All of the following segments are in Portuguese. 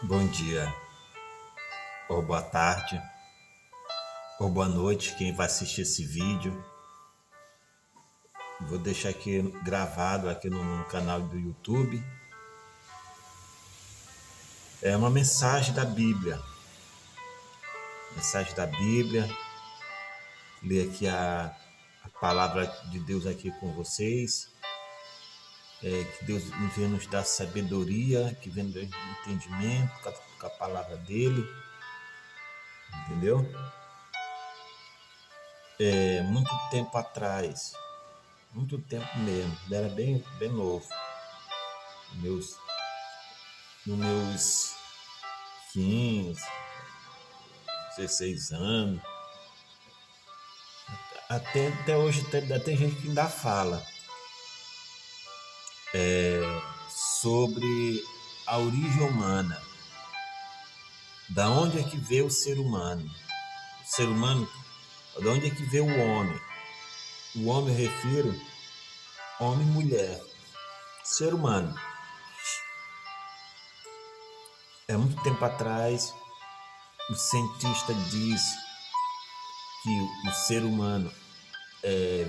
Bom dia, ou boa tarde, ou boa noite, quem vai assistir esse vídeo. Vou deixar aqui gravado aqui no canal do YouTube. É uma mensagem da Bíblia. Mensagem da Bíblia. Ler aqui a palavra de Deus aqui com vocês. Que Deus venha nos dar sabedoria, que venha nos dar entendimento com a palavra dele. Entendeu? Muito tempo atrás, muito tempo mesmo, eu era bem novo, meus, nos meus 15, 16 anos, até hoje tem gente que ainda fala sobre a origem humana, da onde é que veio o ser humano, da onde é que veio o homem eu refiro, homem e mulher, ser humano. Muito tempo atrás, o cientista diz que o ser humano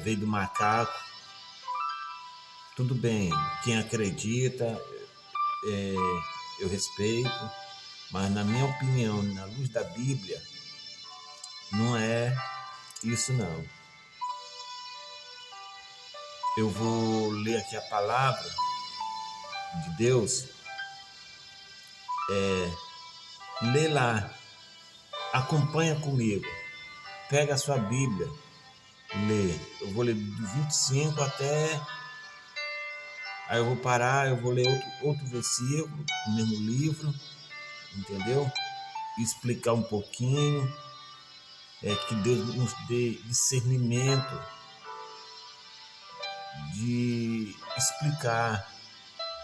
veio do macaco. Tudo bem, quem acredita, eu respeito, mas na minha opinião, na luz da Bíblia, não é isso não. Eu vou ler aqui a palavra de Deus, lê lá, acompanha comigo, pega a sua Bíblia, lê. Eu vou ler do 25 até... Aí eu vou parar, eu vou ler outro versículo, no mesmo livro, entendeu? Explicar um pouquinho, que Deus nos dê discernimento de explicar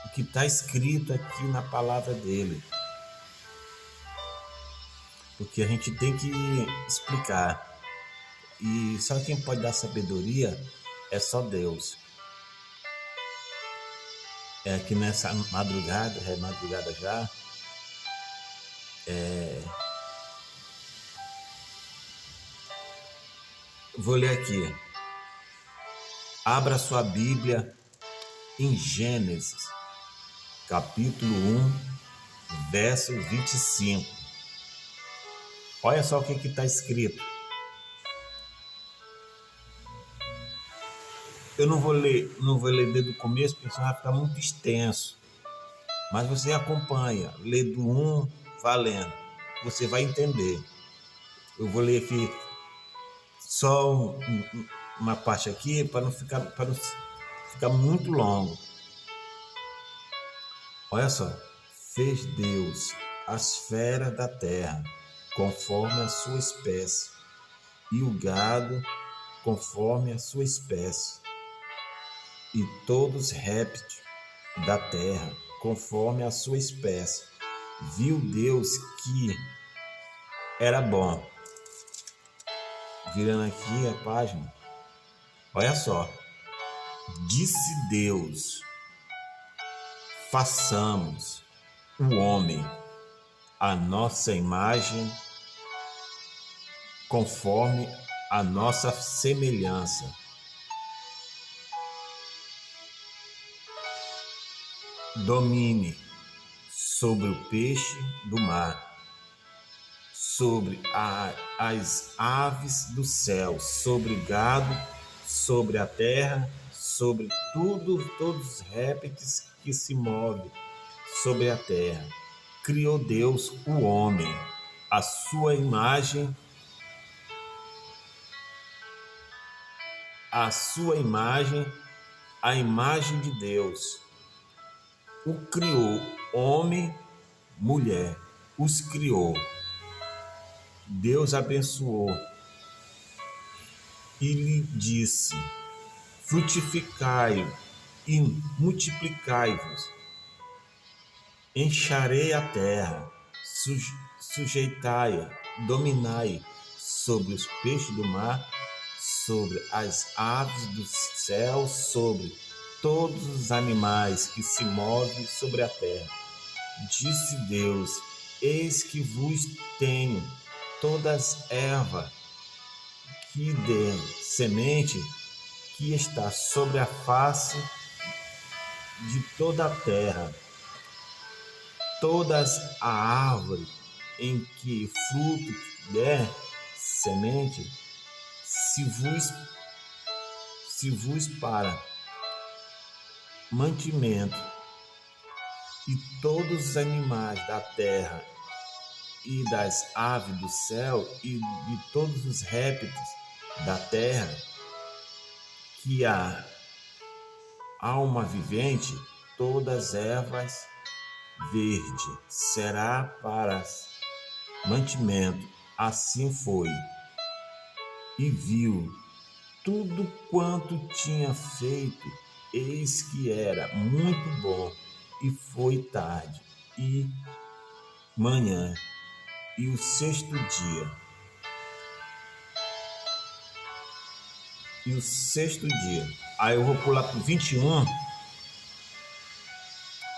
o que está escrito aqui na palavra dele. Porque a gente tem que explicar. E só quem pode dar sabedoria é só Deus. Que nessa madrugada, é madrugada já, vou ler aqui. Abra sua Bíblia em Gênesis, capítulo 1, verso 25. Olha só o que está escrito. Eu não vou ler desde o começo, porque senão vai ficar muito extenso. Mas você acompanha, lê do 1 valendo. Você vai entender. Eu vou ler aqui só uma parte aqui para não ficar muito longo. Olha só. Fez Deus as feras da terra, conforme a sua espécie, e o gado, conforme a sua espécie, e todos os répteis da terra, conforme a sua espécie. Viu Deus que era bom. Virando aqui a página, olha só. Disse Deus: façamos o homem à nossa imagem, conforme a nossa semelhança. Domine sobre o peixe do mar, sobre as aves do céu, sobre o gado, sobre a terra, sobre todos os répteis que se movem sobre a terra. Criou Deus o homem, a sua imagem, a imagem de Deus. O criou, homem, mulher, os criou. Deus abençoou e lhe disse: frutificai e multiplicai-vos, encharei a terra, sujeitai-a, dominai sobre os peixes do mar, sobre as aves do céu, sobre todos os animais que se movem sobre a terra. Disse Deus: eis que vos tenho todas erva que dê semente, que está sobre a face de toda a terra, todas a árvore em que fruto der semente, se vos para mantimento, e todos os animais da terra e das aves do céu e de todos os répteis da terra, que há alma vivente, todas ervas verde será para mantimento. Assim foi. E viu tudo quanto tinha feito, eis que era muito bom. E foi tarde e manhã, e o sexto dia. E o sexto dia. Aí eu vou pular para o 21.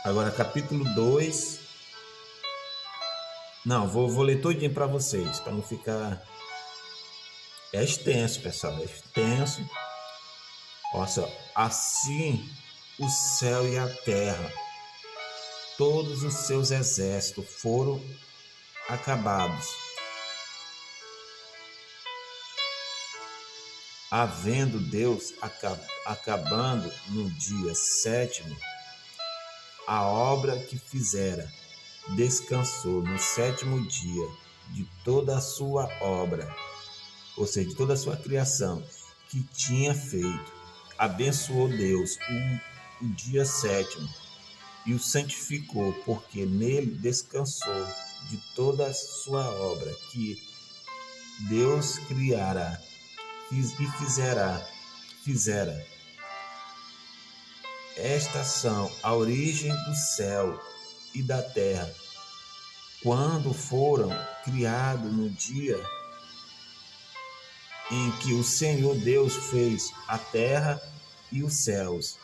Agora capítulo 2. Não, vou ler todinho para vocês, para não ficar... É extenso, pessoal, é extenso. Olha só. Assim o céu e a terra, todos os seus exércitos foram acabados. Havendo Deus acabando no dia sétimo a obra que fizera, descansou no sétimo dia de toda a sua obra, ou seja, de toda a sua criação que tinha feito. Abençoou Deus o dia sétimo e o santificou, porque nele descansou de toda a sua obra que Deus criara e fizera. Estas são a origem do céu e da terra, quando foram criados no dia em que o Senhor Deus fez a terra e os céus.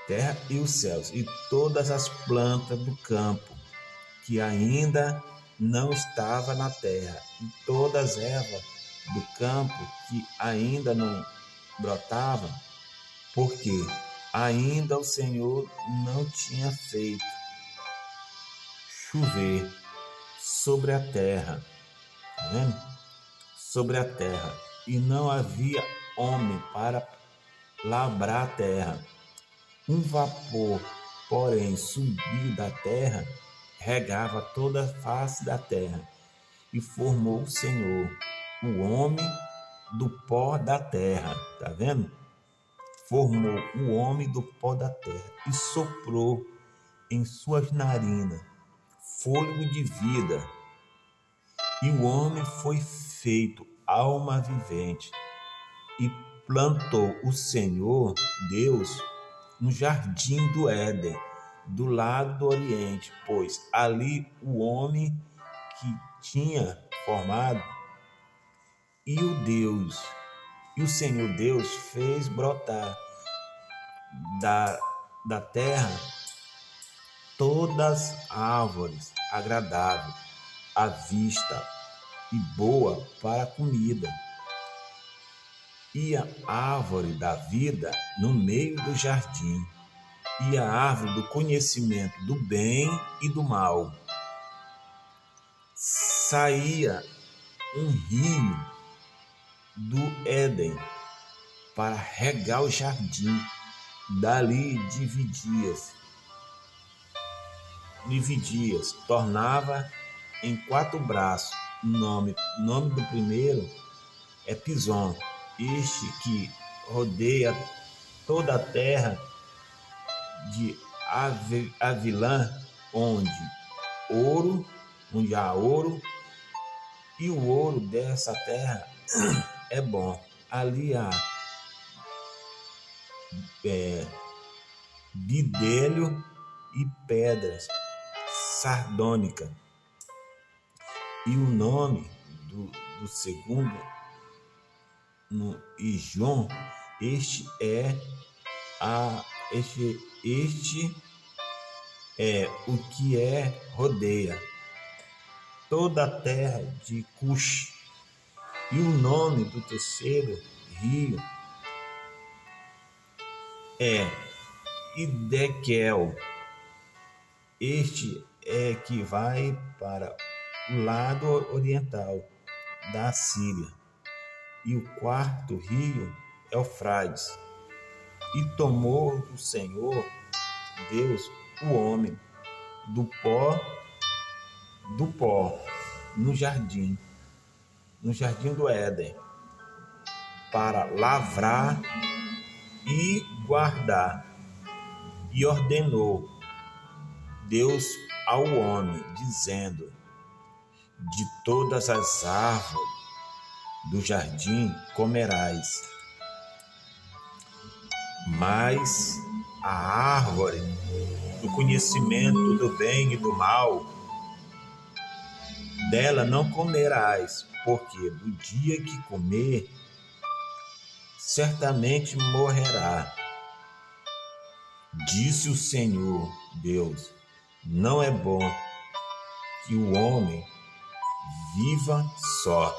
Terra e os céus, e todas as plantas do campo, que ainda não estava na terra, e todas as ervas do campo, que ainda não brotavam, porque ainda o Senhor não tinha feito chover sobre a terra, tá vendo? Sobre a terra, e não havia homem para labrar a terra. Um vapor, porém, subiu da terra, regava toda a face da terra, e formou o Senhor o homem do pó da terra, tá vendo? Formou o homem do pó da terra e soprou em suas narinas fôlego de vida, e o homem foi feito alma vivente. E plantou o Senhor Deus no jardim do Éden, do lado do Oriente, pois ali o homem que tinha formado, e o Senhor Deus fez brotar da terra todas as árvores agradáveis à vista e boa para a comida, e a árvore da vida no meio do jardim, e a árvore do conhecimento do bem e do mal. Saía um rio do Éden para regar o jardim. Dali dividias, tornava em 4 braços. O nome do primeiro é Pison, este que rodeia toda a terra de Avilã, onde há ouro, e o ouro dessa terra é bom. Ali há bidélio e pedras sardônicas. E o nome do segundo, no Ijon, este é o que rodeia toda a terra de Cush. E o nome do terceiro rio é Idequel. Este é que vai para o lado oriental da Síria. E o quarto rio é Eufrates. E tomou o Senhor Deus o homem do pó, no jardim do Éden, para lavrar e guardar. E ordenou Deus ao homem, dizendo: de todas as árvores do jardim comerás, mas a árvore do conhecimento do bem e do mal, dela não comerás, porque do dia que comer, certamente morrerá. Disse o Senhor Deus: não é bom que o homem viva só.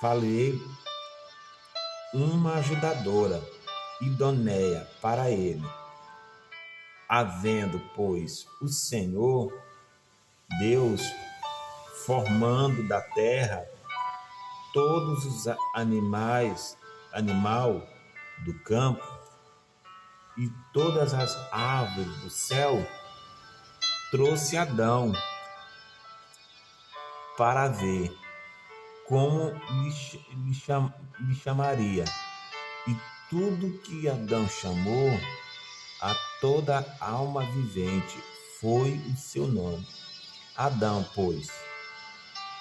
Falei uma ajudadora idônea para ele. Havendo, pois, o Senhor Deus formando da terra todos os animal do campo e todas as aves do céu, trouxe Adão para ver como lhe chamaria. E tudo que Adão chamou a toda alma vivente foi o seu nome. Adão, pois,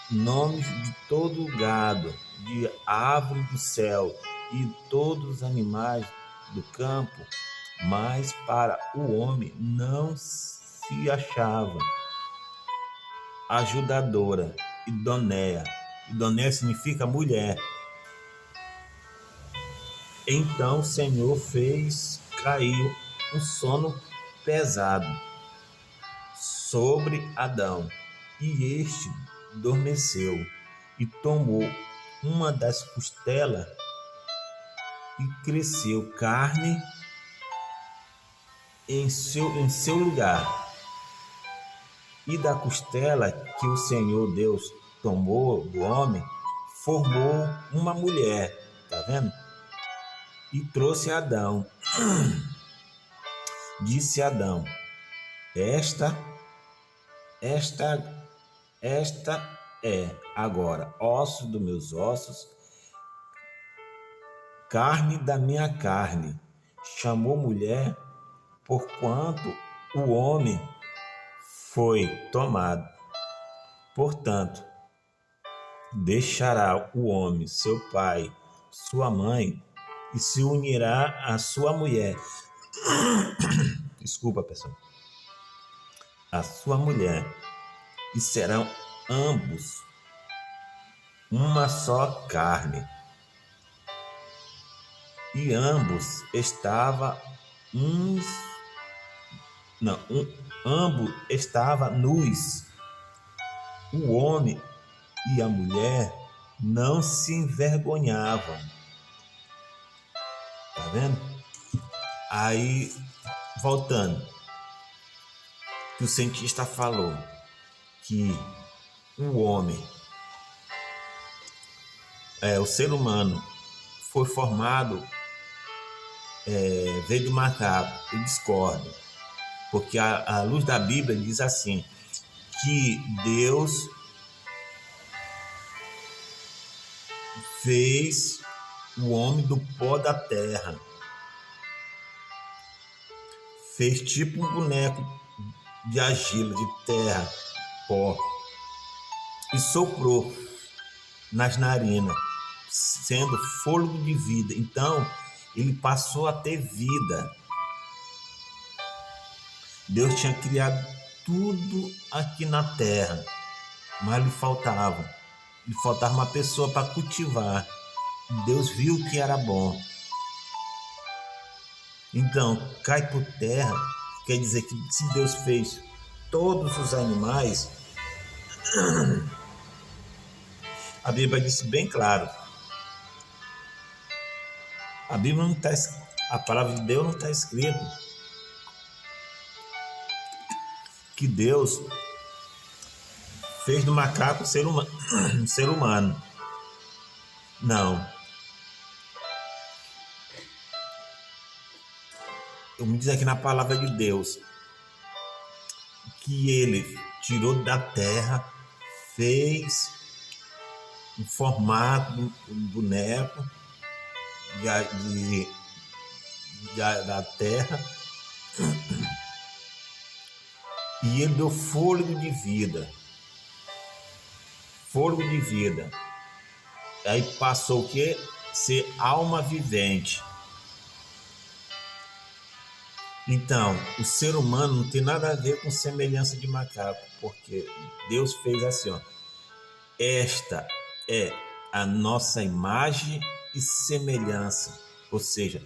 nomes de todo o gado, de árvore do céu e todos os animais do campo, mas para o homem não se achava ajudadora idônea. Idônea significa mulher. Então o Senhor fez cair um sono pesado sobre Adão, e este adormeceu e tomou uma das costelas e cresceu carne em seu lugar. E da costela que o Senhor Deus tomou do homem, formou uma mulher, tá vendo? E trouxe Adão. Disse Adão: esta é agora osso dos meus ossos, carne da minha carne. Chamou mulher, porquanto o homem foi tomado. Portanto, deixará o homem seu pai, sua mãe, e se unirá à sua mulher. Desculpa, pessoal. A sua mulher, e serão ambos uma só carne. E ambos ambos estavam nus. O homem e a mulher não se envergonhavam. Tá vendo? Aí, voltando, que o cientista falou que o homem, o ser humano, foi formado, veio do macaco. Eu discordo, porque a luz da Bíblia diz assim, que Deus fez o homem do pó da terra, fez tipo um boneco de argila, de terra, pó, e soprou nas narinas, sendo fôlego de vida. Então, ele passou a ter vida. Deus tinha criado tudo aqui na terra, mas lhe faltava uma pessoa para cultivar. Deus viu que era bom. Então, cai por terra, quer dizer que se Deus fez todos os animais, a Bíblia disse bem claro. A Bíblia não está, a palavra de Deus não está escrito que Deus fez do macaco um ser humano. Não. Eu me diz aqui na palavra de Deus que ele tirou da terra, fez um formato, um boneco da terra, e ele deu fôlego de vida. Fôlego de vida. Aí passou o quê? Ser alma vivente. Então, o ser humano não tem nada a ver com semelhança de macaco, porque Deus fez assim, ó. Esta é a nossa imagem e semelhança, ou seja,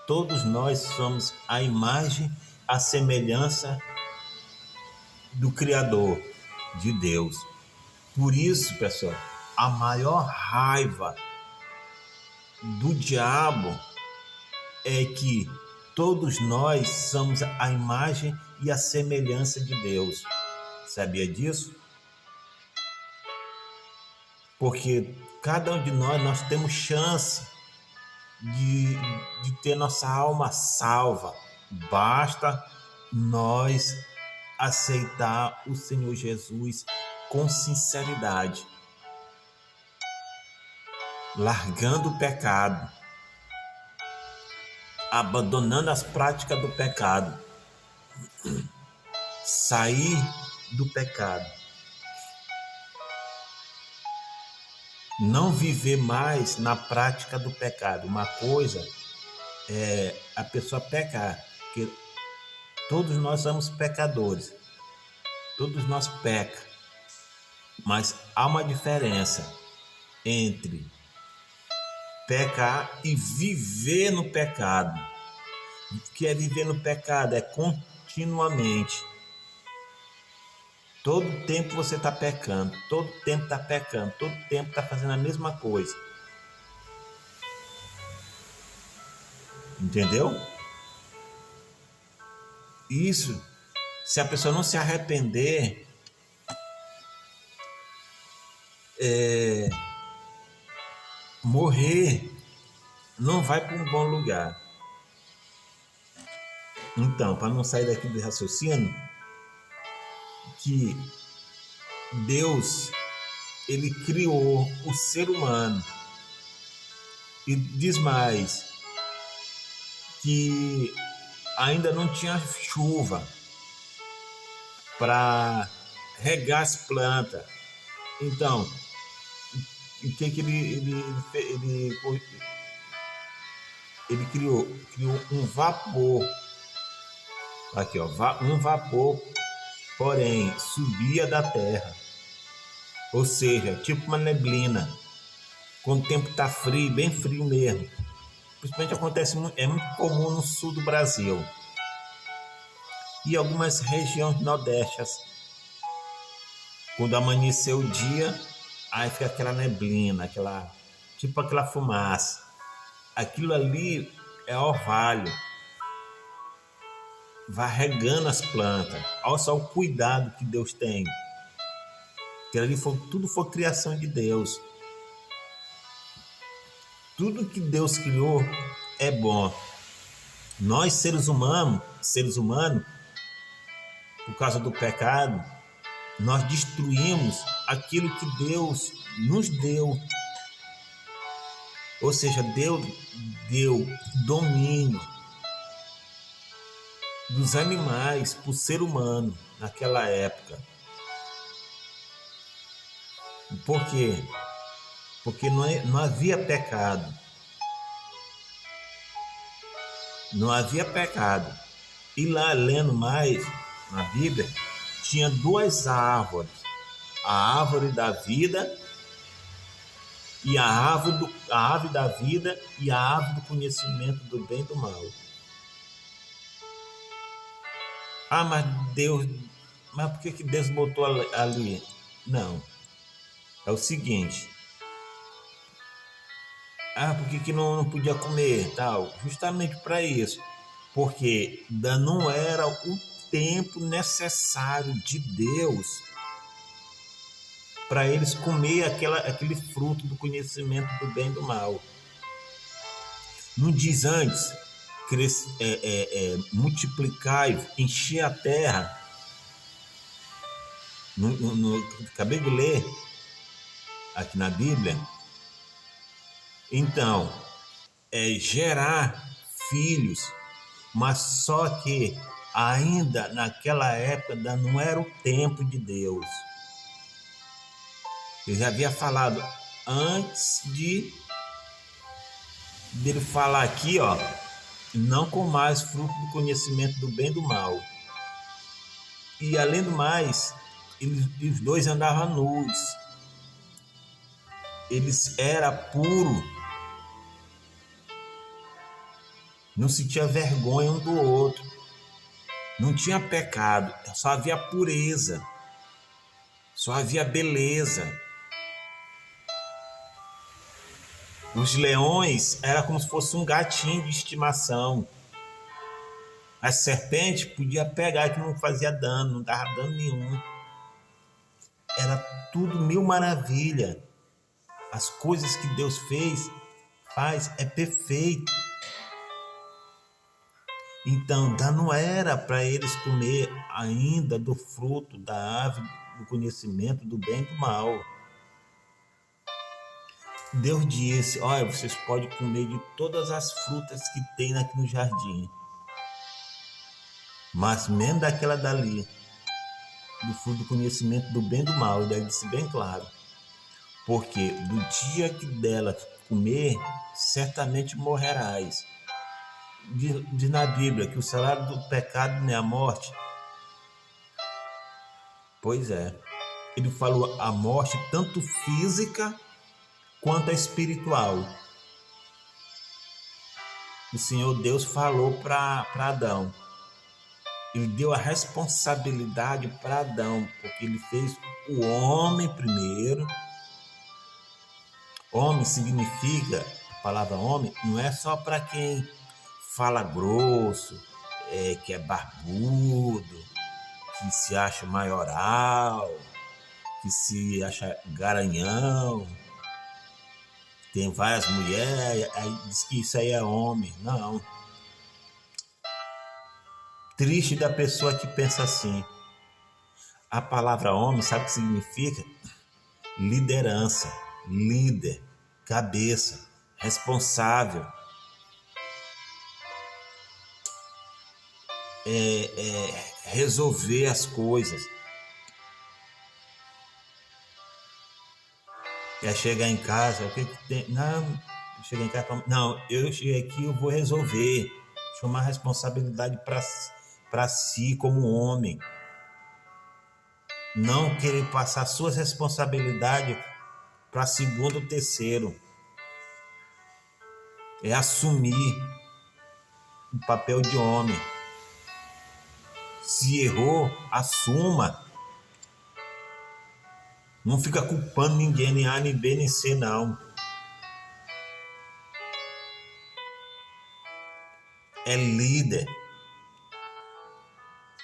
todos nós somos a imagem, a semelhança do Criador, de Deus. Por isso, pessoal, a maior raiva do diabo é que todos nós somos a imagem e a semelhança de Deus. Sabia disso? Porque cada um de nós temos chance de ter nossa alma salva. Basta nós aceitar o Senhor Jesus com sinceridade, largando o pecado, abandonando as práticas do pecado, sair do pecado, não viver mais na prática do pecado. Uma coisa é a pessoa pecar, porque todos nós somos pecadores, todos nós pecamos, mas há uma diferença entre pecar e viver no pecado. O que é viver no pecado? É continuamente. Todo tempo você está pecando, todo tempo está pecando, todo tempo está fazendo a mesma coisa. Entendeu? Isso, se a pessoa não se arrepender, morrer, não vai para um bom lugar. Então, para não sair daqui do raciocínio, que Deus, ele criou o ser humano, e diz mais, que ainda não tinha chuva para regar as plantas. Então, o que ele criou? Criou um vapor. Aqui, ó, um vapor, porém, subia da terra. Ou seja, tipo uma neblina. Quando o tempo está frio, bem frio mesmo. Principalmente acontece, é muito comum no sul do Brasil. E algumas regiões nordestes. Quando amanheceu o dia, aí fica aquela neblina, tipo aquela fumaça. Aquilo ali é orvalho. Vai regando as plantas. Olha só o cuidado que Deus tem. Que ali tudo foi criação de Deus. Tudo que Deus criou é bom. Nós, seres humanos, por causa do pecado, nós destruímos aquilo que Deus nos deu. Ou seja, Deus deu domínio dos animais para o ser humano naquela época. Por quê? Porque não havia pecado. Não havia pecado. E lá, lendo mais na Bíblia, tinha duas árvores. A árvore da vida e a árvore da vida e a árvore do conhecimento do bem e do mal. Ah, mas por que Deus botou ali? Não, é o seguinte. Ah, por que não podia comer, tal? Justamente para isso, porque ainda não era o tempo necessário de Deus para eles comer aquele fruto do conhecimento do bem e do mal. Não diz antes, multiplicar, encher a terra. Acabei de ler aqui na Bíblia. Então, gerar filhos, mas só que ainda naquela época não era o tempo de Deus. Eu já havia falado antes dele falar aqui, ó, não com mais fruto do conhecimento do bem e do mal. E além do mais, os dois andavam nus. Eles eram puros, não sentia vergonha um do outro, não tinha pecado, só havia pureza, só havia beleza. Os leões era como se fosse um gatinho de estimação. A serpente podia pegar que não fazia dano, não dava dano nenhum. Era tudo mil maravilha. As coisas que Deus faz é perfeito. Então, não era para eles comer ainda do fruto da árvore do conhecimento do bem e do mal. Deus disse, olha, vocês podem comer de todas as frutas que tem aqui no jardim, mas menos daquela dali, do fruto do conhecimento do bem e do mal. Ele disse bem claro, porque do dia que dela comer, certamente morrerás. Diz na Bíblia que o salário do pecado não é a morte. Pois é, ele falou a morte tanto física quanto a espiritual. O Senhor Deus falou para Adão. Ele deu a responsabilidade para Adão, porque ele fez o homem primeiro. Homem significa, a palavra homem, não é só para quem fala grosso, que é barbudo, que se acha maioral, que se acha garanhão, tem várias mulheres, aí diz que isso aí é homem. Não. Triste da pessoa que pensa assim. A palavra homem, sabe o que significa? Liderança, líder, cabeça, responsável. Resolver as coisas. Chegar em casa, o que tem? Não, chegar em casa, não, eu cheguei aqui, eu vou resolver. Chamar responsabilidade para si como homem. Não querer passar suas responsabilidades para segundo ou terceiro. É assumir o papel de homem. Se errou, assuma. Não fica culpando ninguém, nem A, nem B, nem C, não. É líder.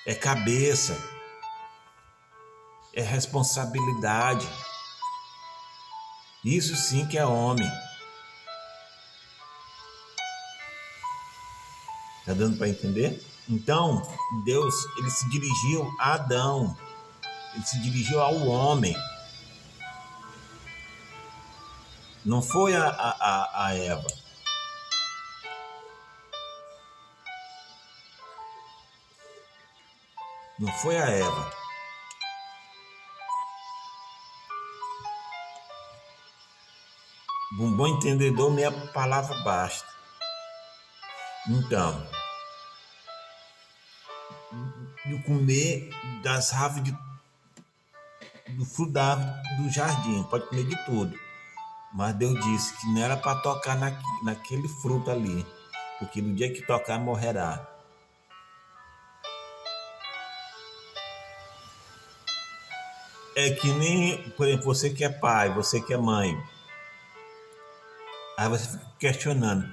É cabeça. É responsabilidade. Isso sim que é homem. Tá dando para entender? Então, Deus, ele se dirigiu a Adão. Ele se dirigiu ao homem. Não foi a Eva. Não foi a Eva. Um bom entendedor, meia palavra basta. Então, de comer das árvores do fruto da árvore do jardim, pode comer de tudo. Mas Deus disse que não era para tocar naquele fruto ali, porque no dia que tocar morrerá. É que nem, por exemplo, você que é pai, você que é mãe, aí você fica questionando,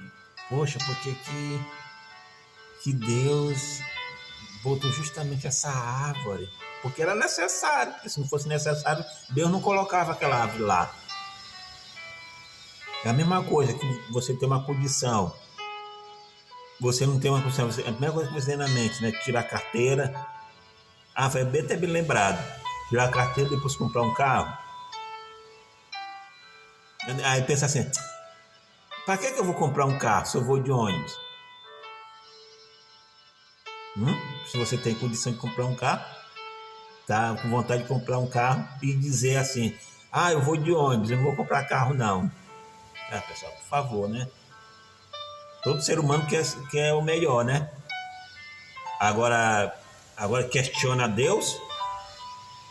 poxa, por que Deus botou justamente essa árvore? Porque era necessário, porque se não fosse necessário, Deus não colocava aquela árvore lá. É a mesma coisa que você tem uma condição, você não tem uma condição, é a mesma coisa que você tem na mente, né? Tirar a carteira. Ah, foi bem até bem lembrado. Tirar a carteira e depois comprar um carro. Aí pensa assim, para que eu vou comprar um carro se eu vou de ônibus? Se você tem condição de comprar um carro, tá com vontade de comprar um carro e dizer assim, ah, eu vou de ônibus, eu não vou comprar carro não. Ah, pessoal, por favor, né? Todo ser humano quer o melhor, né? Agora, agora questiona Deus,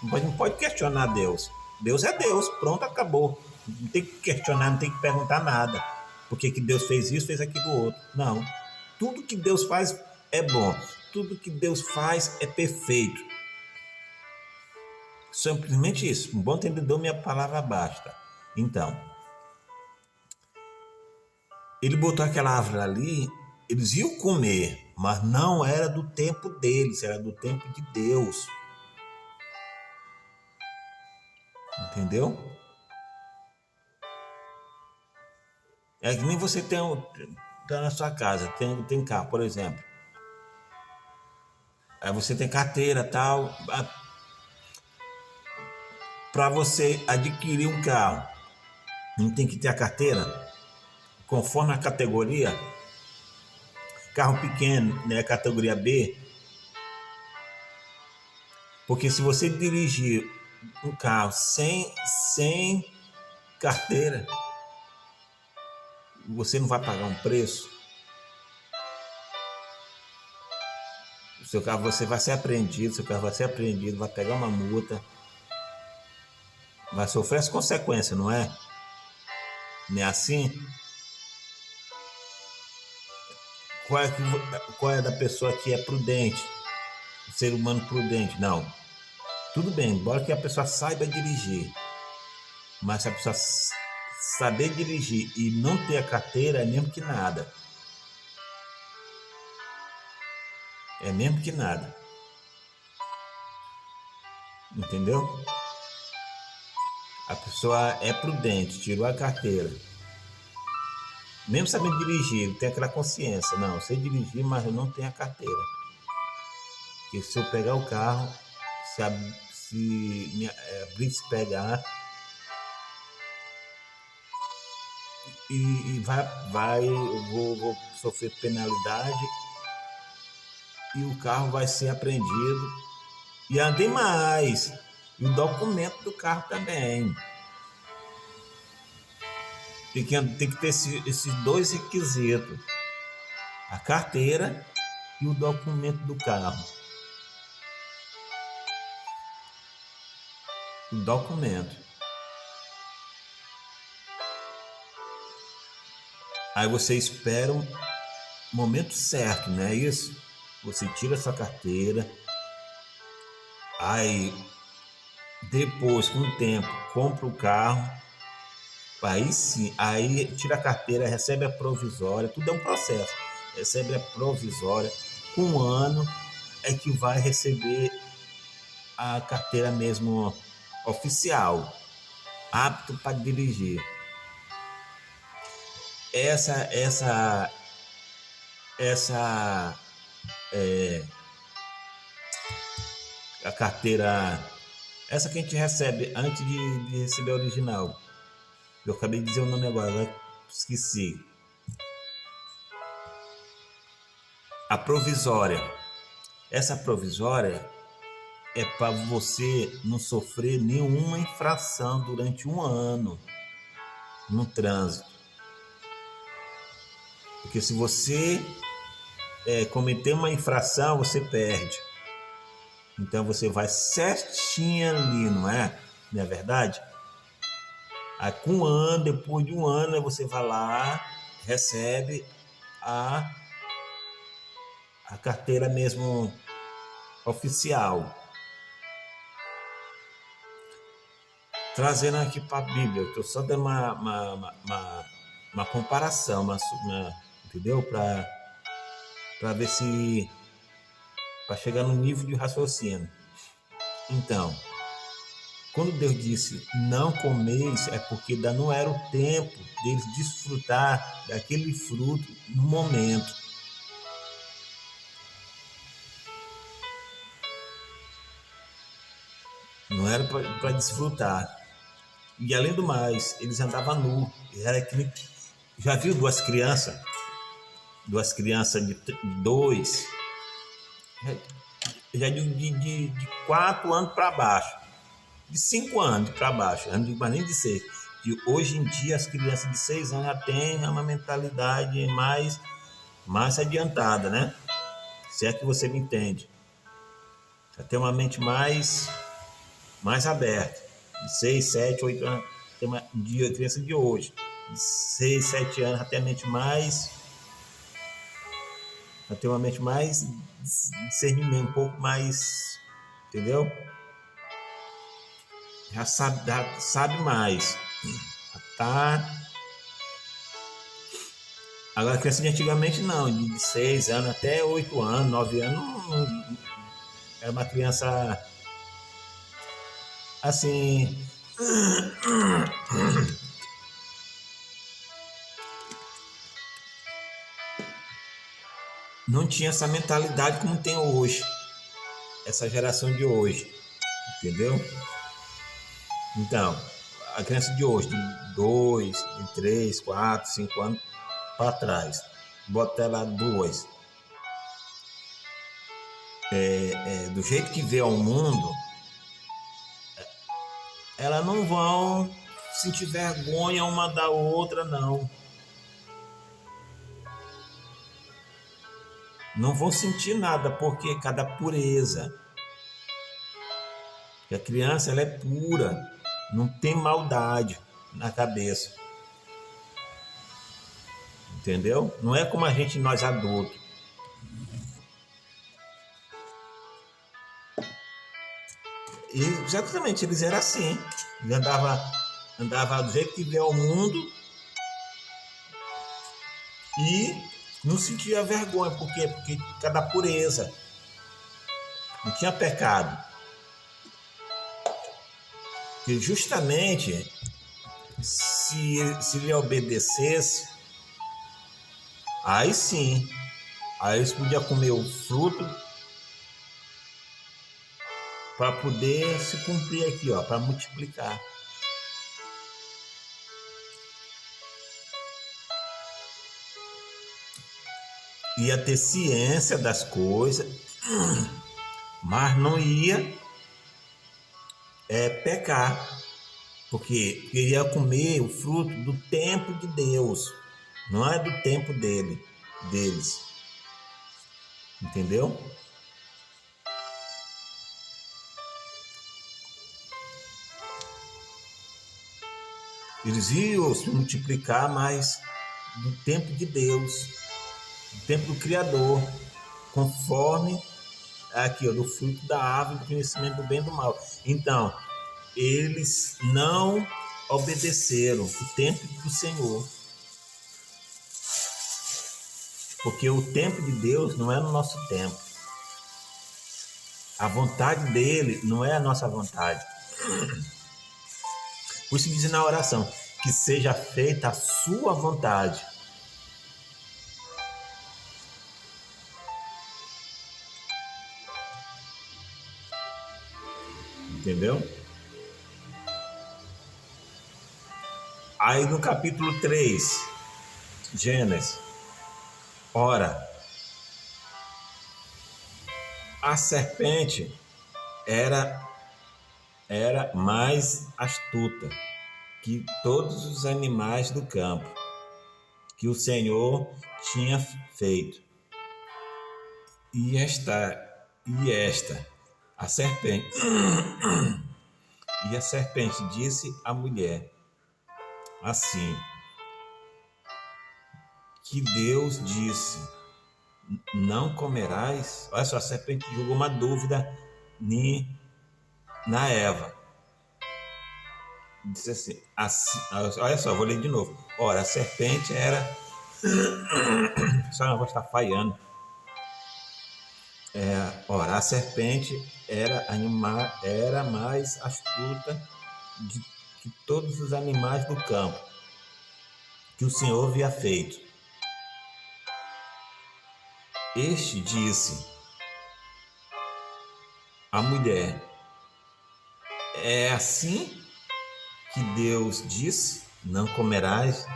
não pode questionar Deus. Deus é Deus, pronto, acabou. Não tem que questionar, não tem que perguntar nada. Por que Deus fez isso, fez aquilo outro. Não. Tudo que Deus faz é bom. Tudo que Deus faz é perfeito. Simplesmente isso. Um bom entendedor, minha palavra basta. Então, ele botou aquela árvore ali, eles iam comer, mas não era do tempo deles, era do tempo de Deus. Entendeu? É que nem você tá na sua casa, tem carro, por exemplo. Aí você tem carteira tal. Para você adquirir um carro, não tem que ter a carteira? Conforme a categoria, carro pequeno, né, categoria B, porque se você dirigir um carro sem carteira, você não vai pagar um preço. O seu carro você vai ser apreendido, vai pegar uma multa, vai sofrer as consequências, não é? Não é assim? Qual é da pessoa que é prudente, o ser humano prudente? Não. Tudo bem, embora que a pessoa saiba dirigir, mas se a pessoa saber dirigir e não ter a carteira, é mesmo que nada. É mesmo que nada. Entendeu? A pessoa é prudente, tirou a carteira. Mesmo sabendo dirigir, tem aquela consciência. Não, eu sei dirigir, mas eu não tenho a carteira. Porque se eu pegar o carro, se a blitz pegar e eu vou sofrer penalidade e o carro vai ser apreendido. E andei mais. E o documento do carro também. Tem que ter esses dois requisitos. A carteira e o documento do carro. O documento. Aí você espera o momento certo, não é isso? Você tira sua carteira. Aí depois, com o tempo, compra o carro. Aí sim, aí tira a carteira, recebe a provisória, tudo é um processo. Recebe a provisória, com um ano é que vai receber a carteira mesmo oficial, apto para dirigir. Essa é a carteira, essa que a gente recebe antes de receber a original. Eu acabei de dizer o nome agora esqueci. A provisória. Essa provisória é para você não sofrer nenhuma infração durante um ano no trânsito. Porque se você cometer uma infração, você perde. Então você vai certinho ali, não é? Não é verdade? Aí com um ano, depois de um ano, você vai lá, recebe a carteira mesmo oficial. trazendo aqui para a Bíblia, eu estou só dando uma comparação, entendeu? Para ver se, para chegar no nível de raciocínio. Então, quando Deus disse não comeis, é porque ainda não era o tempo deles desfrutar daquele fruto no momento. Não era para desfrutar. E além do mais, eles andavam nu. Era que, já viu duas crianças de 2, já de 4 anos para baixo, de 5 anos para baixo, eu não digo mais nem de 6. Que hoje em dia as crianças de 6 anos já têm uma mentalidade mais adiantada, né? Se é que você me entende. Já tem uma mente mais aberta. De 6, 7, 8 anos. Tem uma criança de hoje. De 6, 7 anos já tem a mente mais. Já tem uma mente mais discernimento, um pouco mais. Entendeu? Já sabe mais. Já tá. Agora, a criança de antigamente não, de 6 anos até 8 anos, 9 anos, era uma criança assim. Não tinha essa mentalidade como tem hoje, essa geração de hoje, entendeu? Então, a criança de hoje, de 2, de 3, 4, 5 anos para trás, bota ela 2. Do jeito que vê ao mundo, elas não vão sentir vergonha uma da outra, não. Não vão sentir nada, porque cada pureza. Porque a criança, ela é pura, não tem maldade na cabeça. Entendeu? Não é como a gente, nós adultos. E exatamente, eles eram assim. Ele andava do jeito que vê ao mundo e não sentia vergonha. Por quê? Porque cada pureza. Não tinha pecado. Porque justamente se ele obedecesse, aí sim, aí eles podiam comer o fruto para poder se cumprir aqui, ó, para multiplicar. Ia ter ciência das coisas, mas não ia pecar, porque ia comer o fruto do tempo de Deus, não é do tempo deles. Entendeu? Eles iam se multiplicar, mas do tempo de Deus, do tempo do Criador, conforme aqui, ó, do fruto da árvore do conhecimento do bem e do mal. Então, eles não obedeceram o tempo do Senhor. Porque o tempo de Deus não é no nosso tempo. A vontade dele não é a nossa vontade. Por isso diz na oração, que seja feita a sua vontade. Entendeu? Aí no capítulo 3, Gênesis, ora, a serpente era mais astuta que todos os animais do campo que o Senhor tinha feito. E a serpente, e a serpente disse à mulher, assim, que Deus disse, não comerás. Olha só, a serpente jogou uma dúvida na Eva. disse assim, olha só, vou ler de novo. Ora, a serpente era. Só a voz está falhando. Ora, a serpente era mais astuta de que todos os animais do campo que o Senhor havia feito. Este disse à mulher: é assim que Deus disse: não comerás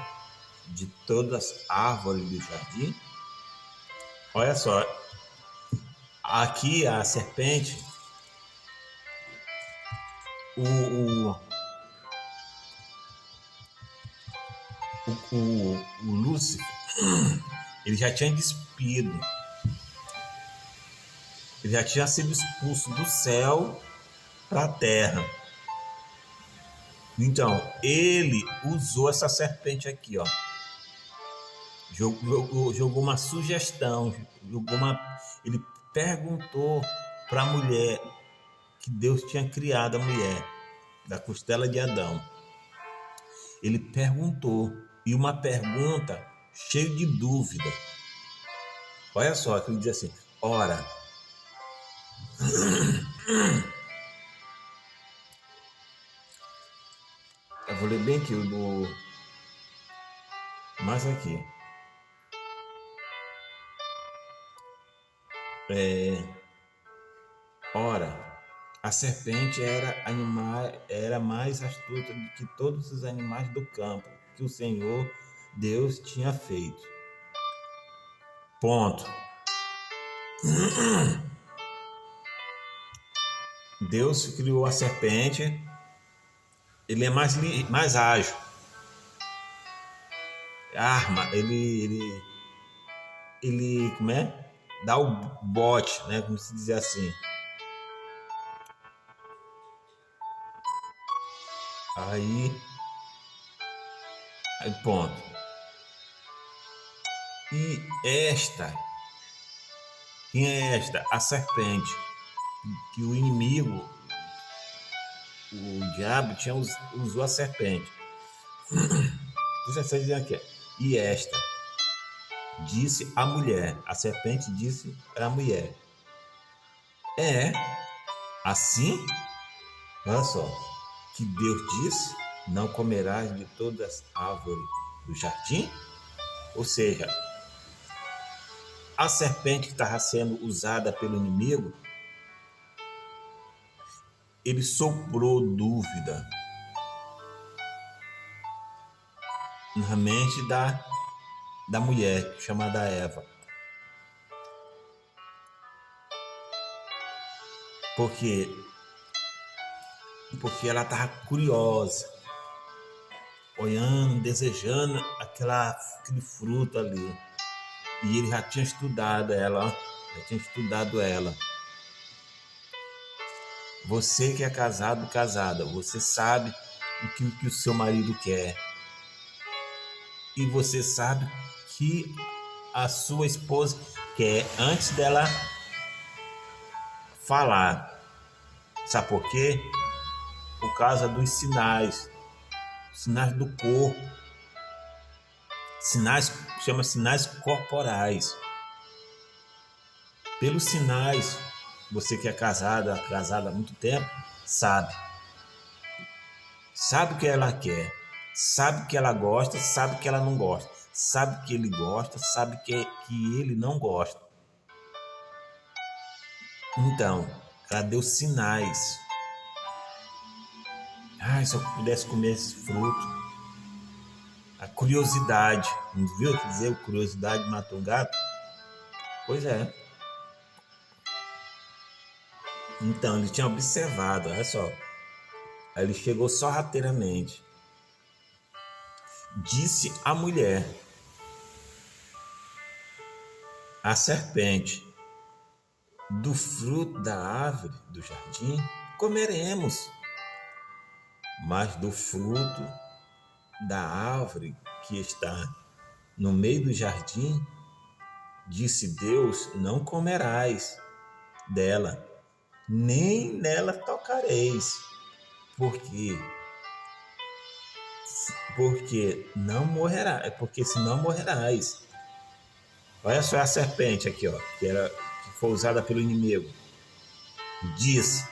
de todas as árvores do jardim? Olha só, aqui a serpente, o, o Lúcifer, ele já tinha despido, ele já tinha sido expulso do céu para a terra. Então, ele usou essa serpente aqui, ó. Jogou uma sugestão, ele perguntou para a mulher que Deus tinha criado a mulher da costela de Adão. Ele perguntou, e uma pergunta cheia de dúvida. Olha só, que ele diz assim: ora, eu vou ler bem aqui mais aqui. Ora, a serpente era mais astuta do que todos os animais do campo que o Senhor Deus tinha feito. Ponto. Deus criou a serpente, ele é mais ágil. Arma, ele como é? Dá o bote, né? Como se dizer assim. Aí ponto. E quem é esta? A serpente, que o inimigo, o diabo, usou a serpente. Isso está dizendo aqui. E esta disse a mulher, a serpente disse à mulher: é assim, olha só, que Deus disse: não comerás de todas as árvores do jardim? Ou seja, a serpente que estava sendo usada pelo inimigo, ele soprou dúvida na mente da mulher chamada Eva. Porque ela estava curiosa, olhando, desejando aquele fruto ali. E ele já tinha estudado ela. Você que é casado, casada, você sabe o que o seu marido quer. E você sabe que a sua esposa quer antes dela falar. Sabe por quê? Por causa dos sinais do corpo. Chama sinais corporais. Pelos sinais, você que é casada há muito tempo, sabe o que ela quer, sabe o que ela gosta, sabe o que ela não gosta, sabe o que ele gosta, sabe que ele não gosta. Então, ela deu sinais. Se eu pudesse comer esse fruto. A curiosidade, não viu dizer curiosidade matou o gato? Pois é. Então, ele tinha observado, olha só. Aí ele chegou sorrateiramente. Disse a mulher, a serpente: do fruto da árvore do jardim comeremos, mas do fruto da árvore que está no meio do jardim, disse Deus: não comerás dela, nem nela tocareis, porque porque não morrerá, é porque senão morrerás. Olha só a serpente aqui, ó, que foi usada pelo inimigo. Disse.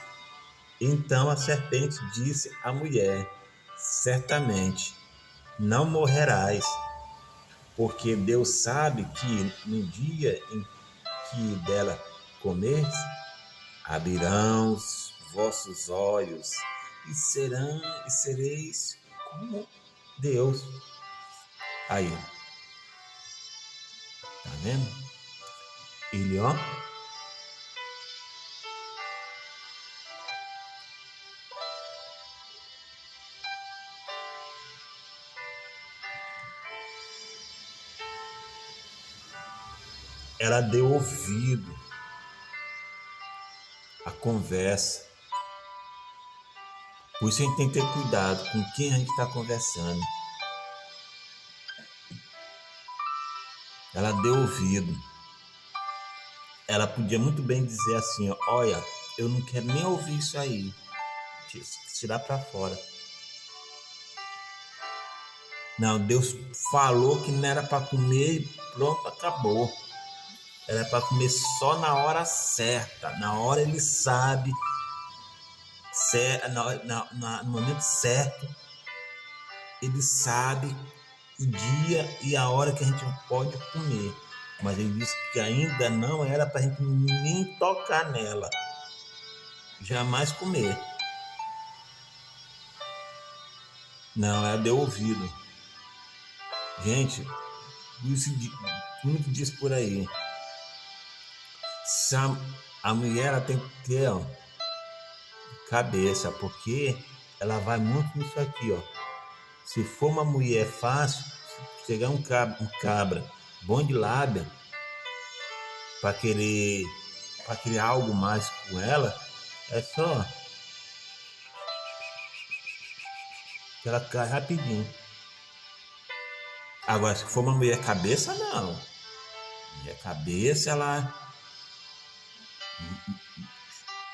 Então a serpente disse à mulher: certamente não morrerás, porque Deus sabe que no dia em que dela comerdes, abrirão os vossos olhos e sereis como Deus. Aí, tá vendo? Ele, ó, ela deu ouvido à conversa. Por isso a gente tem que ter cuidado com quem a gente está conversando. Ela deu ouvido. Ela podia muito bem dizer assim, ó, olha, eu não quero nem ouvir isso aí. Tirar para fora. Não, Deus falou que não era para comer e pronto, acabou. Era para comer só na hora certa. Na hora ele sabe, no momento certo, ele sabe o dia e a hora que a gente pode comer. Mas ele disse que ainda não era para a gente nem tocar nela. Jamais comer. Não, ela deu ouvido. Gente, muito diz por aí. A mulher ela tem que ter, ó, cabeça, porque ela vai muito nisso aqui, ó. Se for uma mulher fácil, se chegar um cabra bom de lábia para querer algo mais com ela, é só que ela cai rapidinho. Agora, se for uma mulher cabeça, não. Mulher cabeça, ela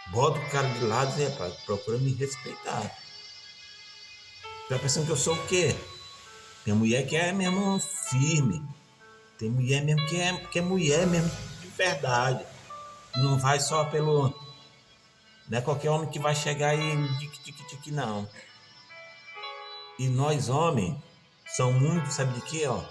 bota o cara de lado e rapaz, procura me respeitar. Tá pensando que eu sou o quê? Tem mulher que é mesmo firme. Tem mulher mesmo que é mulher mesmo de verdade. Não vai só pelo... Não é qualquer homem que vai chegar e tique, não. E nós, homens, são muito, sabe de quê, ó?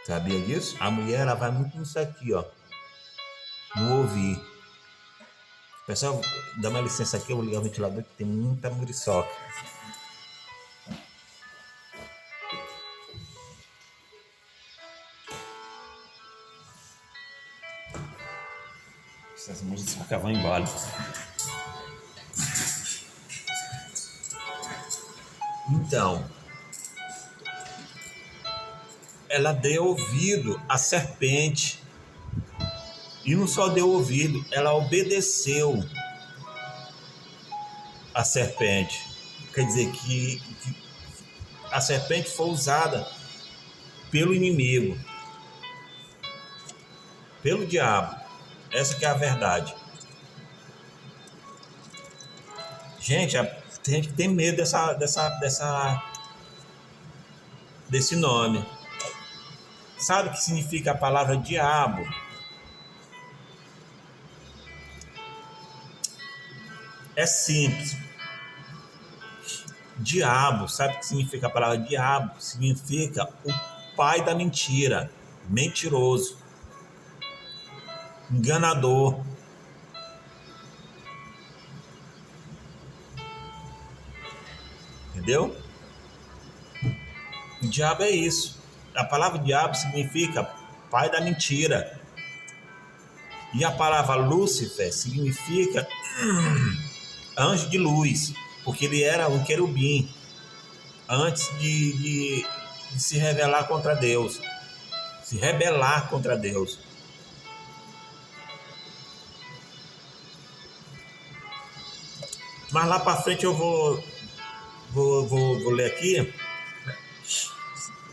Sabia disso? A mulher, ela vai muito nisso aqui, ó. No ouvir. Pessoal, dá uma licença aqui, eu vou ligar o ventilador que tem muita muriçoca. Essas muriçocas vão embora. Então, ela deu ouvido à serpente. E não só deu ouvido, ela obedeceu a serpente. Quer dizer que a serpente foi usada pelo inimigo, pelo diabo. Essa que é a verdade. Gente, tem gente que tem medo desse nome. Sabe o que significa a palavra diabo? É simples. Diabo, sabe o que significa a palavra diabo? Significa o pai da mentira, mentiroso, enganador. Entendeu? O diabo é isso. A palavra diabo significa pai da mentira. E a palavra Lúcifer significa anjo de luz, porque ele era um querubim antes de se revelar contra Deus, se rebelar contra Deus. Mas lá para frente eu vou ler aqui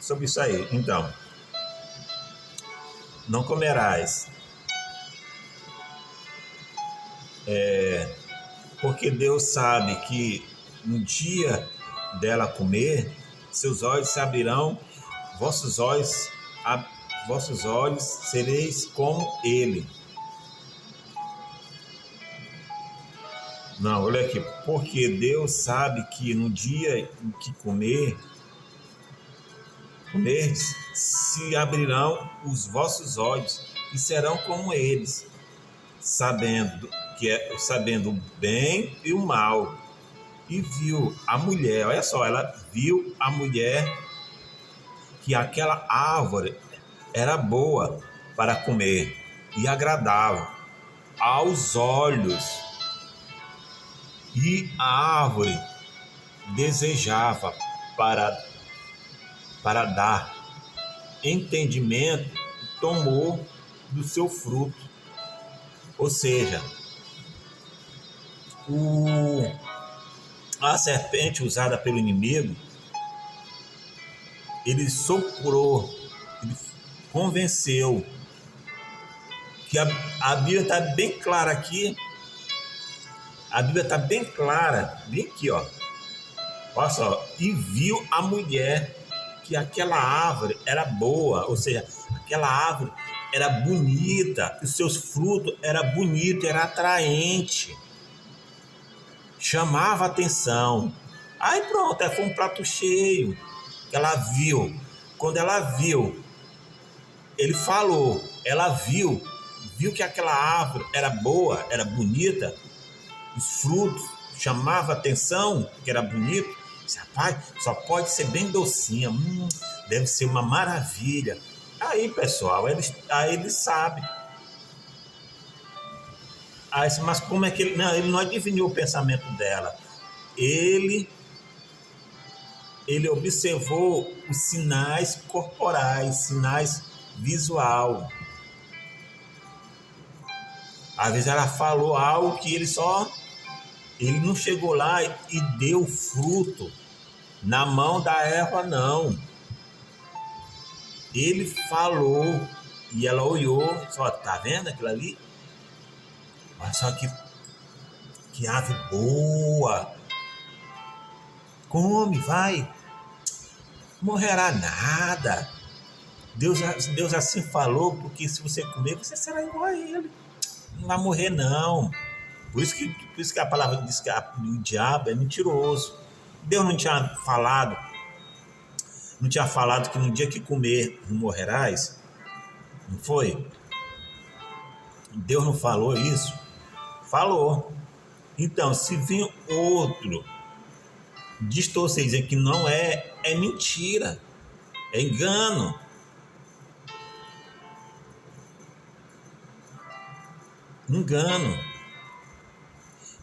sobre isso aí. Então, não comerás Porque Deus sabe que no dia dela comer, seus olhos se abrirão, vossos olhos, vossos olhos sereis como ele. Não, olha aqui. Porque Deus sabe que no dia em que comerdes, se abrirão os vossos olhos e serão como eles, sabendo o bem e o mal. E viu a mulher, olha só, ela viu a mulher que aquela árvore era boa para comer e agradável aos olhos, e a árvore desejava para dar entendimento, tomou do seu fruto. Ou seja, a serpente usada pelo inimigo, ele soprou, ele convenceu, que a Bíblia está bem clara aqui, a Bíblia está bem clara, bem aqui, ó. Olha só, e viu a mulher que aquela árvore era boa, ou seja, aquela árvore era bonita, os seus frutos eram bonitos, era atraente, chamava atenção. Aí pronto, foi um prato cheio que ela viu. Quando ela viu, ele falou, ela viu que aquela árvore era boa, era bonita, os frutos chamavam atenção, que era bonito. Disse, rapaz, só pode ser bem docinha, deve ser uma maravilha. Aí, pessoal, eles sabem. Aí, mas como é que ele não adivinhou o pensamento dela? Ele observou os sinais corporais, sinais visual. Às vezes ela falou algo que ele não chegou lá e deu fruto na mão da erva, não. Ele falou e ela olhou, só, tá vendo aquilo ali? Olha só que ave boa. Come, vai. Morrerá nada. Deus assim falou, porque se você comer, você será igual a ele. Não vai morrer, não. Por isso que a palavra diz que o diabo é mentiroso. Deus não tinha falado que no dia que comer não morrerás? Não foi? Deus não falou isso? Falou. Então, se vir outro distorcer, dizer que não é mentira, é engano. Engano.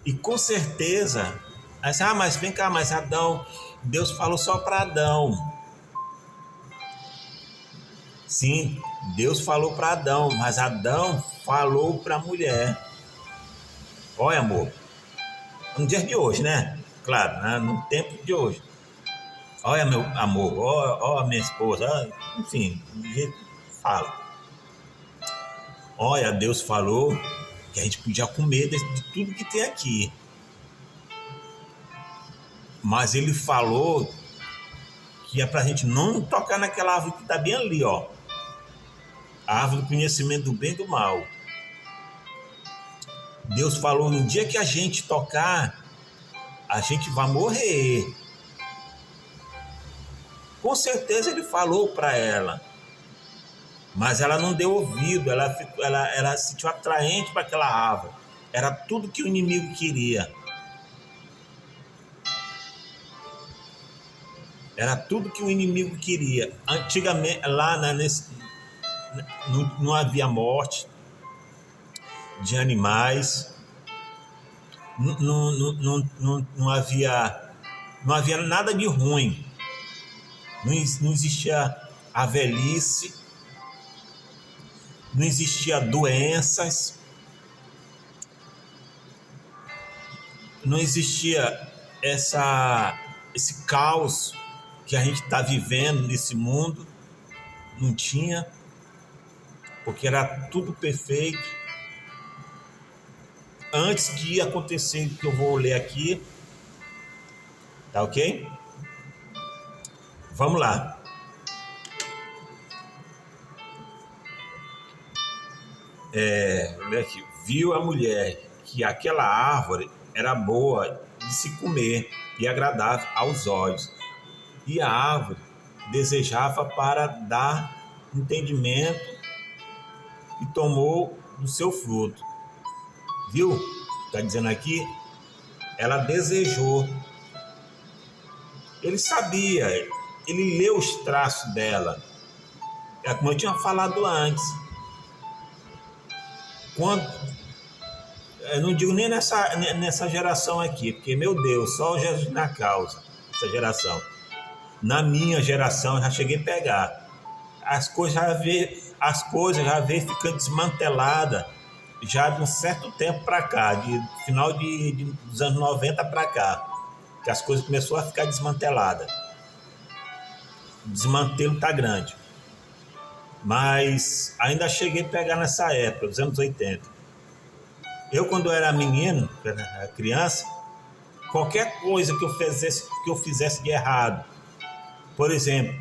E com certeza, assim, mas vem cá, mas Adão, Deus falou só para Adão. Sim, Deus falou para Adão, mas Adão falou para a mulher. Olha, amor, no dia de hoje, né? Claro, né? No tempo de hoje. Olha, meu amor, olha minha esposa, enfim, do jeito que fala. Olha, Deus falou que a gente podia comer de tudo que tem aqui. Mas ele falou que é pra gente não tocar naquela árvore que tá bem ali, ó. A árvore do conhecimento do bem e do mal. Deus falou, no dia que a gente tocar, a gente vai morrer. Com certeza ele falou para ela. Mas ela não deu ouvido, ela se sentiu atraente para aquela árvore. Era tudo que o inimigo queria. Era tudo que o inimigo queria. Antigamente, lá não havia morte de animais, não havia nada de ruim. Não existia a velhice, não existia doenças, não existia esse caos que a gente está vivendo nesse mundo. Não tinha, porque era tudo perfeito. antes de acontecer o que eu vou ler aqui, tá ok? Vamos lá. Vou ler aqui. Viu a mulher que aquela árvore era boa de se comer e agradável aos olhos, e a árvore desejava para dar entendimento, e tomou do seu fruto. Viu? Está dizendo aqui, ela desejou. Ele sabia, ele leu os traços dela. É como eu tinha falado antes. Quando, eu não digo nem nessa geração aqui, porque, meu Deus, só Jesus na causa, essa geração. Na minha geração, eu já cheguei a pegar. As coisas já veio ficando desmanteladas já de um certo tempo para cá, de final dos anos 90 para cá, que as coisas começaram a ficar desmanteladas. O desmantelo tá grande. Mas ainda cheguei a pegar nessa época, dos anos 80. Eu, quando era menino, era criança, qualquer coisa que eu fizesse de errado, por exemplo,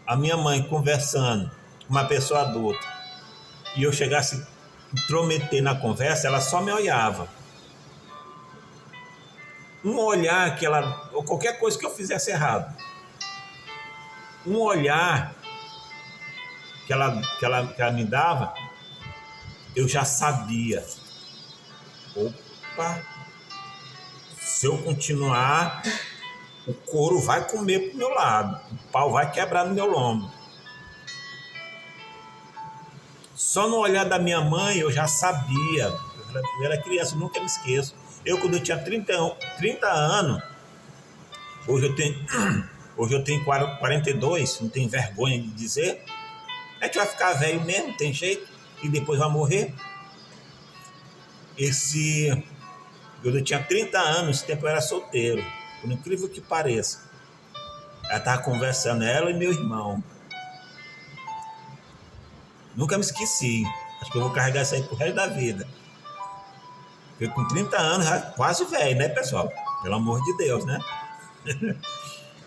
a minha mãe conversando com uma pessoa adulta, e eu chegasse a intrometer na conversa, ela só me olhava. Um olhar que ela, ou qualquer coisa que eu fizesse errado, um olhar que ela me dava, eu já sabia. Opa, se eu continuar, o couro vai comer pro meu lado, o pau vai quebrar no meu lombo. Só no olhar da minha mãe eu já sabia. Eu era criança, eu nunca me esqueço. Eu, quando eu tinha 30 anos, hoje eu tenho 42, não tenho vergonha de dizer. A gente vai ficar velho mesmo, tem jeito, e depois vai morrer. Quando eu tinha 30 anos, esse tempo eu era solteiro, por incrível que pareça. Ela estava conversando, ela e meu irmão. Nunca me esqueci. Acho que eu vou carregar isso aí pro resto da vida. Porque com 30 anos, já quase velho, né, pessoal? Pelo amor de Deus, né?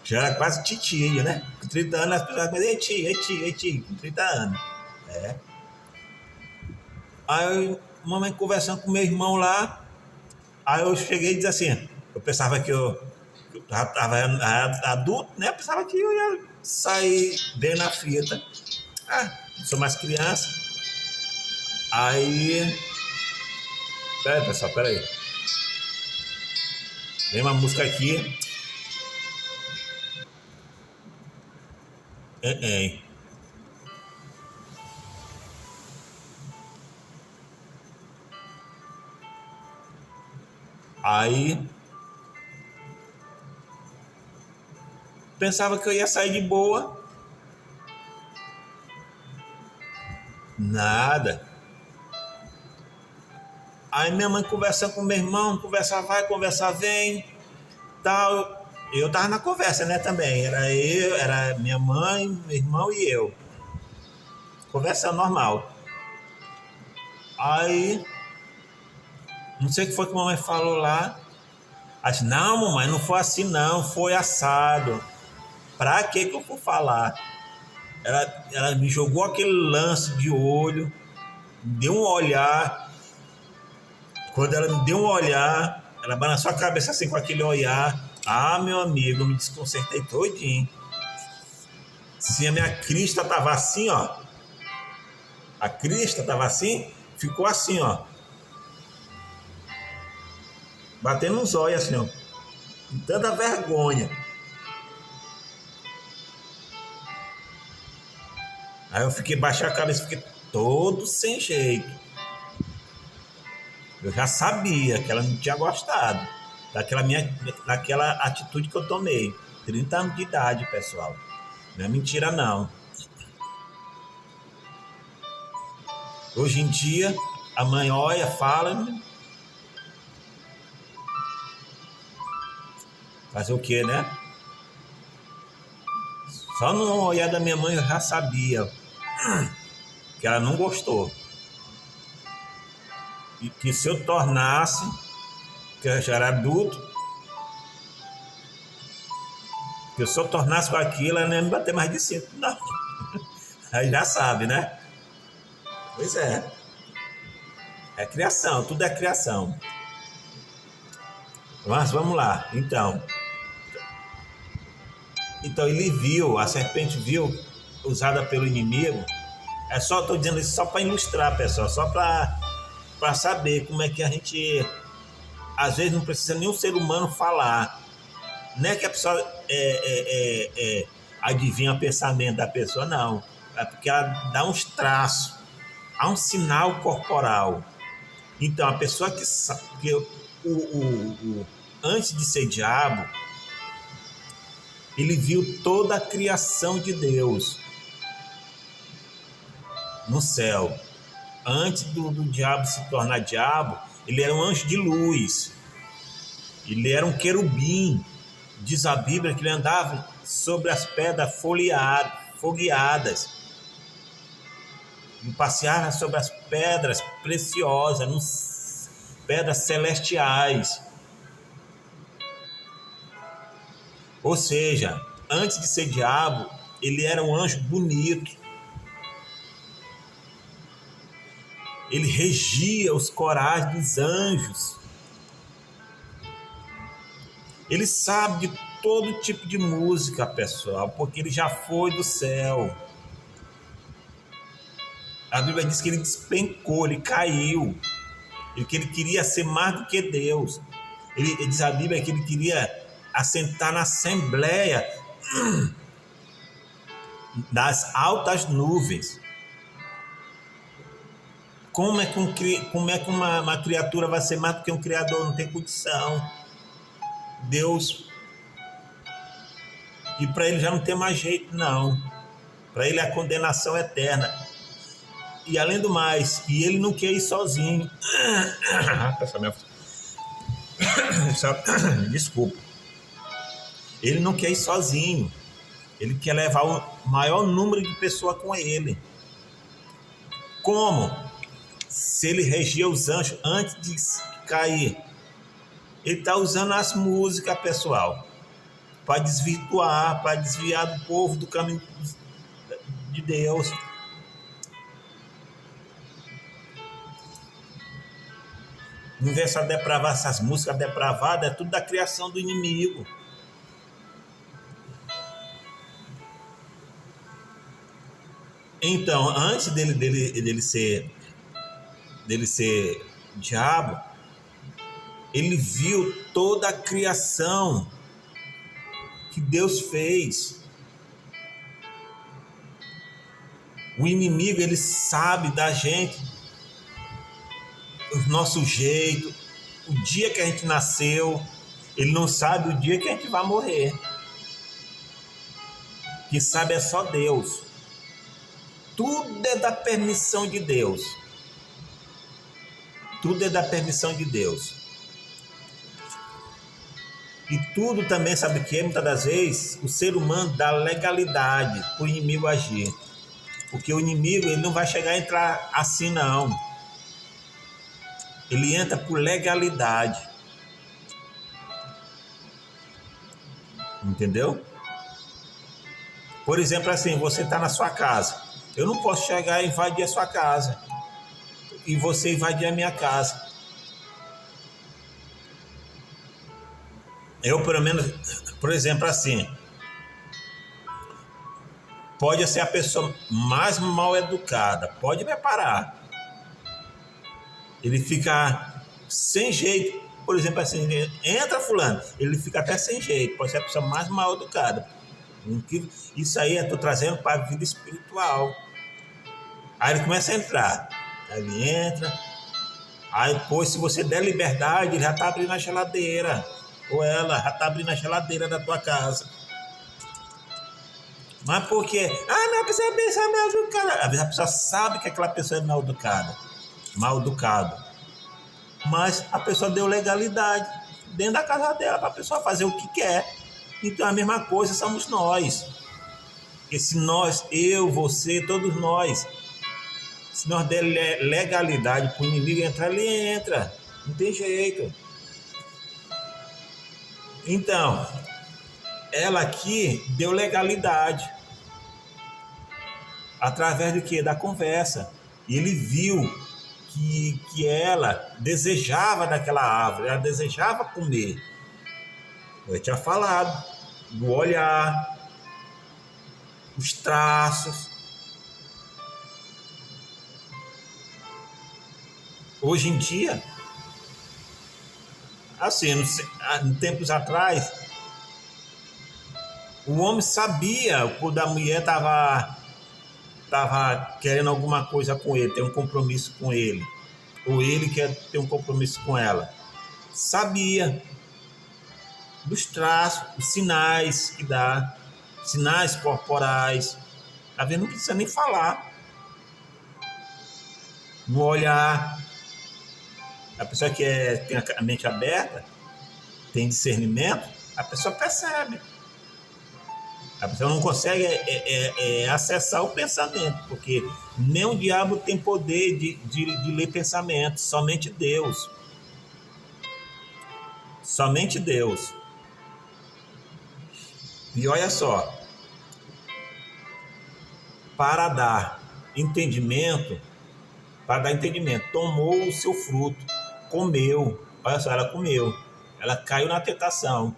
Já era quase titia, né? Com 30 anos, as pessoas dizem, ei tio, com 30 anos. É. Aí, mamãe conversando com meu irmão lá, aí eu cheguei e disse assim, eu pensava que eu já estava adulto, né? Eu pensava que eu ia sair bem na fita. Não sou mais criança. Aí... Pera aí, pessoal, pera aí. Vem uma música aqui. É. Aí... Pensava que eu ia sair de boa. Nada. Aí minha mãe conversando com meu irmão, conversa vai, conversa vem, tal. Eu tava na conversa, né, também. Era minha mãe, meu irmão e eu. Conversa normal. Aí, não sei o que foi que a mamãe falou lá. Aí, não, mamãe, não foi assim não, foi assado. Pra que eu vou falar? Ela me jogou aquele lance de olho, deu um olhar. Quando ela me deu um olhar, ela balançou a cabeça assim com aquele olhar. Meu amigo, eu me desconcertei todinho. Se a minha crista tava assim, ó. A crista tava assim, ficou assim, ó. Batendo nos olhos assim, ó. Com tanta vergonha. Aí eu baixei a cabeça, fiquei todo sem jeito. Eu já sabia que ela não tinha gostado daquela atitude que eu tomei. 30 anos de idade, pessoal. Não é mentira, não. Hoje em dia, a mãe olha, fala. Fazer o quê, né? Só no olhar da minha mãe eu já sabia que ela não gostou. E que se eu tornasse, que eu já era adulto, que se eu tornasse com aquilo, ela não ia me bater mais de 5, não. Aí já sabe, né? Pois é. É criação, tudo é criação. Mas vamos lá, então. Então ele viu, a serpente viu, usada pelo inimigo. Estou dizendo isso só para ilustrar, pessoal, só para saber como é que a gente, às vezes não precisa nem um ser humano falar. Não é que a pessoa adivinha o pensamento da pessoa, não. É porque ela dá uns traços, há um sinal corporal. Então, a pessoa que sabe, que antes de ser diabo, ele viu toda a criação de Deus no céu. Antes do diabo se tornar diabo, ele era um anjo de luz. Ele era um querubim. Diz a Bíblia que ele andava sobre as pedras fogueadas. Ele passeava sobre as pedras preciosas, pedras celestiais. Ou seja, antes de ser diabo, ele era um anjo bonito. Ele regia os corais dos anjos. Ele sabe de todo tipo de música, pessoal, porque ele já foi do céu. A Bíblia diz que ele despencou, ele caiu. Que ele queria ser mais do que Deus. Ele diz a Bíblia que ele queria assentar na assembleia das altas nuvens. Como é que uma criatura vai ser mais do que um criador? Não tem condição. Deus. E para ele já não tem mais jeito, não. Para ele é a condenação eterna. E além do mais, e ele não quer ir sozinho. Desculpa. Ele não quer ir sozinho. Ele quer levar o maior número de pessoas com ele. Como? Se ele regia os anjos antes de cair. Ele está usando as músicas, pessoal, para desvirtuar, para desviar do povo do caminho de Deus. Não vê só depravar, essas músicas depravadas, é tudo da criação do inimigo. Então, antes dele ser diabo, ele viu toda a criação que Deus fez. O inimigo, ele sabe da gente, o nosso jeito, o dia que a gente nasceu. Ele não sabe o dia que a gente vai morrer. Quem sabe é só Deus. Tudo é da permissão de Deus. Tudo é da permissão de Deus. E tudo também, sabe o que é? Muitas das vezes, o ser humano dá legalidade para o inimigo agir. Porque o inimigo, ele não vai chegar a entrar assim, não. Ele entra por legalidade. Entendeu? Por exemplo, assim, você está na sua casa. Eu não posso chegar e invadir a sua casa. E você invadir a minha casa. Eu, pelo menos, por exemplo, assim, pode ser a pessoa mais mal educada, pode me parar. Ele fica sem jeito, por exemplo, assim, entra fulano, ele fica até sem jeito, pode ser a pessoa mais mal educada. Isso aí eu estou trazendo para a vida espiritual. Aí ele começa a entrar, aí ele entra, aí depois, se você der liberdade, ele já está abrindo a geladeira. Ou ela já está abrindo a geladeira da tua casa. Mas por quê? Não, a pessoa é mal educada. Às vezes a pessoa sabe que aquela pessoa é mal educada. Mal educado. Mas a pessoa deu legalidade dentro da casa dela para a pessoa fazer o que quer. Então a mesma coisa somos nós. Porque se nós, eu, você, todos nós, Se nós der legalidade para o inimigo entrar, ele entra. Não tem jeito. Então, ela aqui deu legalidade. Através do quê? Da conversa. E ele viu que ela desejava daquela árvore, ela desejava comer. Eu tinha falado do olhar, os traços. Hoje em dia, assim, em tempos atrás, o homem sabia quando a mulher estava querendo alguma coisa com ele, ter um compromisso com ele, ou ele quer ter um compromisso com ela. Sabia dos traços, os sinais que dá, sinais corporais. Às vezes não precisa nem falar. No olhar, a pessoa que tem a mente aberta, tem discernimento, a pessoa percebe. A pessoa não consegue acessar o pensamento, porque nem o diabo tem poder de ler pensamentos, somente Deus. Somente Deus. E olha só, para dar entendimento, tomou o seu fruto, comeu. Olha só, ela comeu, ela caiu na tentação.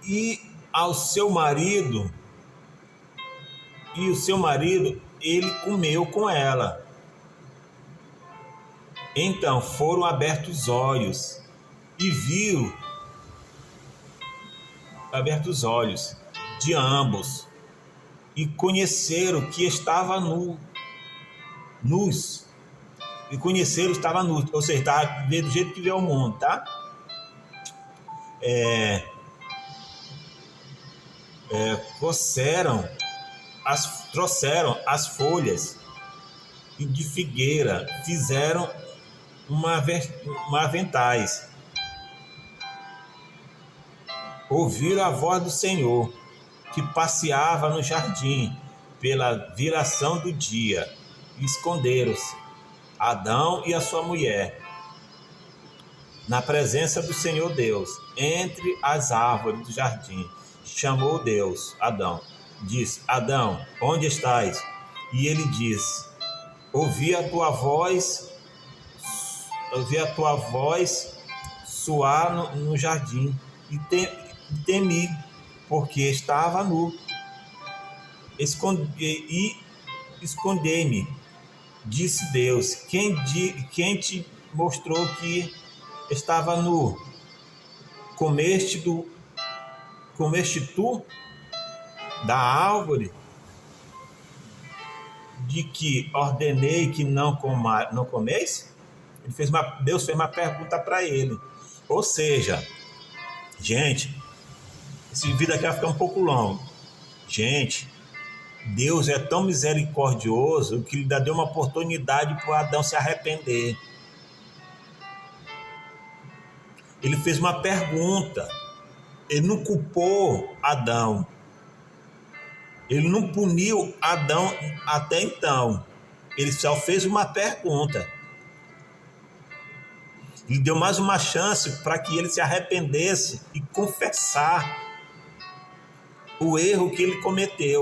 E o seu marido, ele comeu com ela. Então foram abertos os olhos e viu de ambos e conheceram que estava nus. E conheceram que estava nus, ou seja, estava do jeito que vê o mundo, tá? Trouxeram as folhas de figueira, fizeram uma aventais. Ouviram a voz do Senhor, que passeava no jardim pela viração do dia, e esconderam-se, Adão e a sua mulher, na presença do Senhor Deus, entre as árvores do jardim. Chamou Deus Adão, disse: Adão, onde estás? E ele disse: ouvi a tua voz soar no jardim e temi, porque estava nu. Escondei-me, disse Deus. Quem te mostrou que estava nu? Comeste tu da árvore de que ordenei que não comeis? Deus fez uma pergunta para ele. Ou seja, gente, esse vídeo aqui vai ficar um pouco longo. Gente, Deus é tão misericordioso que ele deu uma oportunidade para o Adão se arrepender. Ele fez uma pergunta. Ele não culpou Adão. Ele não puniu Adão até então. Ele só fez uma pergunta. Ele deu mais uma chance para que ele se arrependesse e confessar o erro que ele cometeu.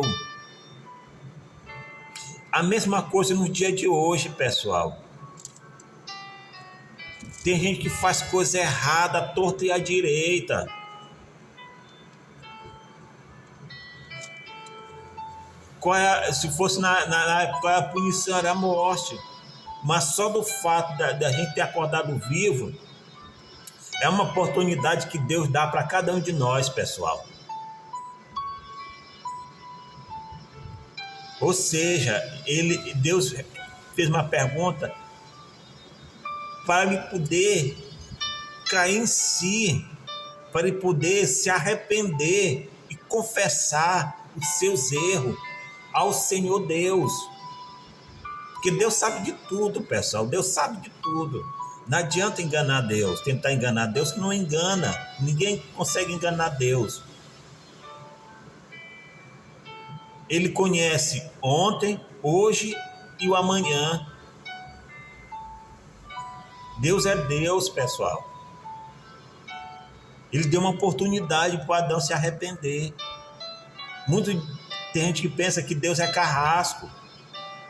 A mesma coisa no dia de hoje, pessoal. Tem gente que faz coisa errada, à torta e à direita. Se fosse na época, a punição era a morte. Mas só do fato da gente ter acordado vivo, é uma oportunidade que Deus dá para cada um de nós, pessoal. Ou seja, Deus fez uma pergunta para ele poder cair em si, para ele poder se arrepender e confessar os seus erros ao Senhor Deus. Porque Deus sabe de tudo, pessoal. Deus sabe de tudo. Não adianta enganar Deus, tentar enganar Deus, que não engana. Ninguém consegue enganar Deus. Ele conhece ontem, hoje e o amanhã. Deus é Deus, pessoal. Ele deu uma oportunidade para Adão se arrepender. Tem gente que pensa que Deus é carrasco.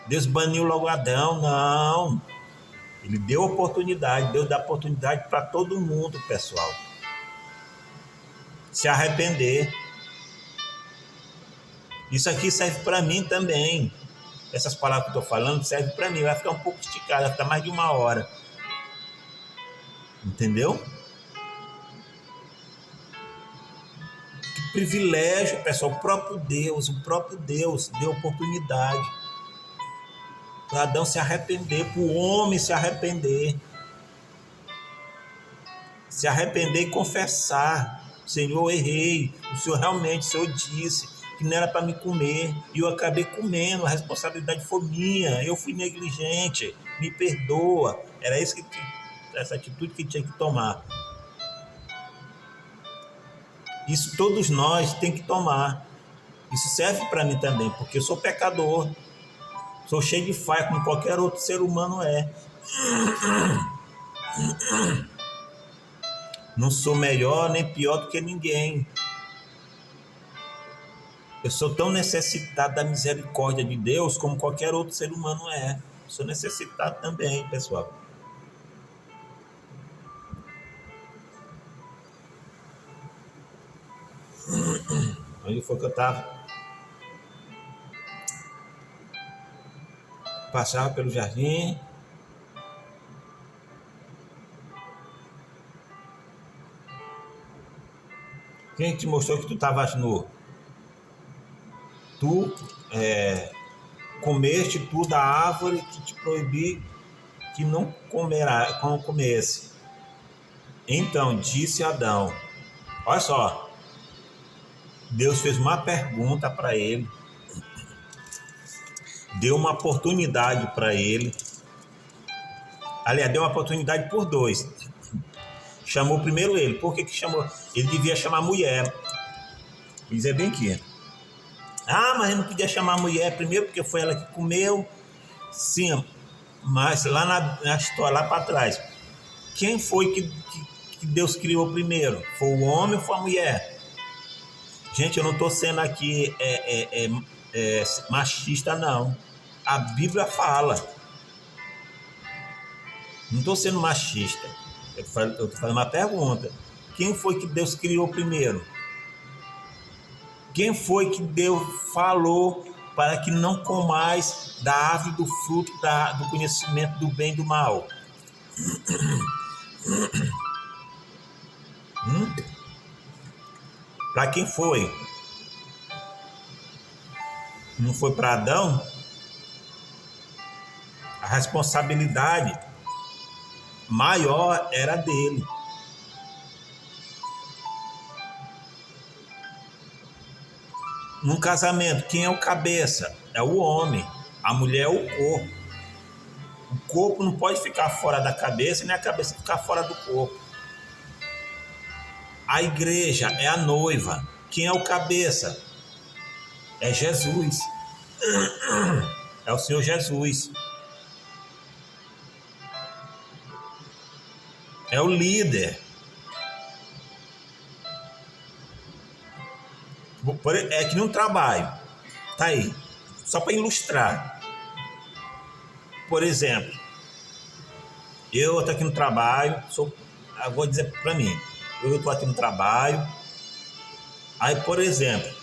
Deus baniu logo Adão. Não. Ele deu oportunidade. Deus dá oportunidade para todo mundo, pessoal. Se arrepender. Isso aqui serve para mim também. Essas palavras que eu estou falando servem para mim. Vai ficar um pouco esticado, vai ficar mais de 1 hora. Entendeu? Que privilégio, pessoal. O próprio Deus deu oportunidade para Adão se arrepender, para o homem se arrepender. Se arrepender e confessar. Senhor, eu errei. O Senhor realmente, o Senhor disse que não era para me comer. E eu acabei comendo. A responsabilidade foi minha. Eu fui negligente. Me perdoa. Era essa atitude que tinha que tomar. Isso todos nós tem que tomar. Isso serve para mim também, porque eu sou pecador. Sou cheio de falha, como qualquer outro ser humano é. Não sou melhor nem pior do que ninguém. Eu sou tão necessitado da misericórdia de Deus como qualquer outro ser humano é. Sou necessitado também, pessoal. Onde foi que eu estava? Passava pelo jardim. Quem te mostrou que tu estavas nu? Tu comeste tu da árvore que te proibi que não comesse. Então disse Adão. Olha só. Deus fez uma pergunta para ele. Deu uma oportunidade para ele. Aliás, deu uma oportunidade por 2. Chamou primeiro ele. Por que chamou? Ele devia chamar a mulher. Vou dizer bem aqui. Mas ele não podia chamar a mulher primeiro, porque foi ela que comeu. Sim, mas lá na história, lá para trás. Quem foi que Deus criou primeiro? Foi o homem ou foi a mulher? Gente, eu não estou sendo aqui machista, não. A Bíblia fala. Não estou sendo machista. Eu estou fazendo uma pergunta. Quem foi que Deus criou primeiro? Quem foi que Deus falou para que não comais da árvore do fruto do conhecimento do bem e do mal? Para quem foi? Não foi para Adão? A responsabilidade maior era dele. Num casamento, quem é o cabeça? É o homem. A mulher é o corpo. O corpo não pode ficar fora da cabeça, nem a cabeça ficar fora do corpo. A igreja é a noiva. Quem é o cabeça? É Jesus. É o Senhor Jesus. É o líder. É que nem um trabalho. Tá aí. Só para ilustrar. Por exemplo, eu estou aqui no trabalho, vou dizer para mim, eu estou aqui no trabalho, aí, por exemplo,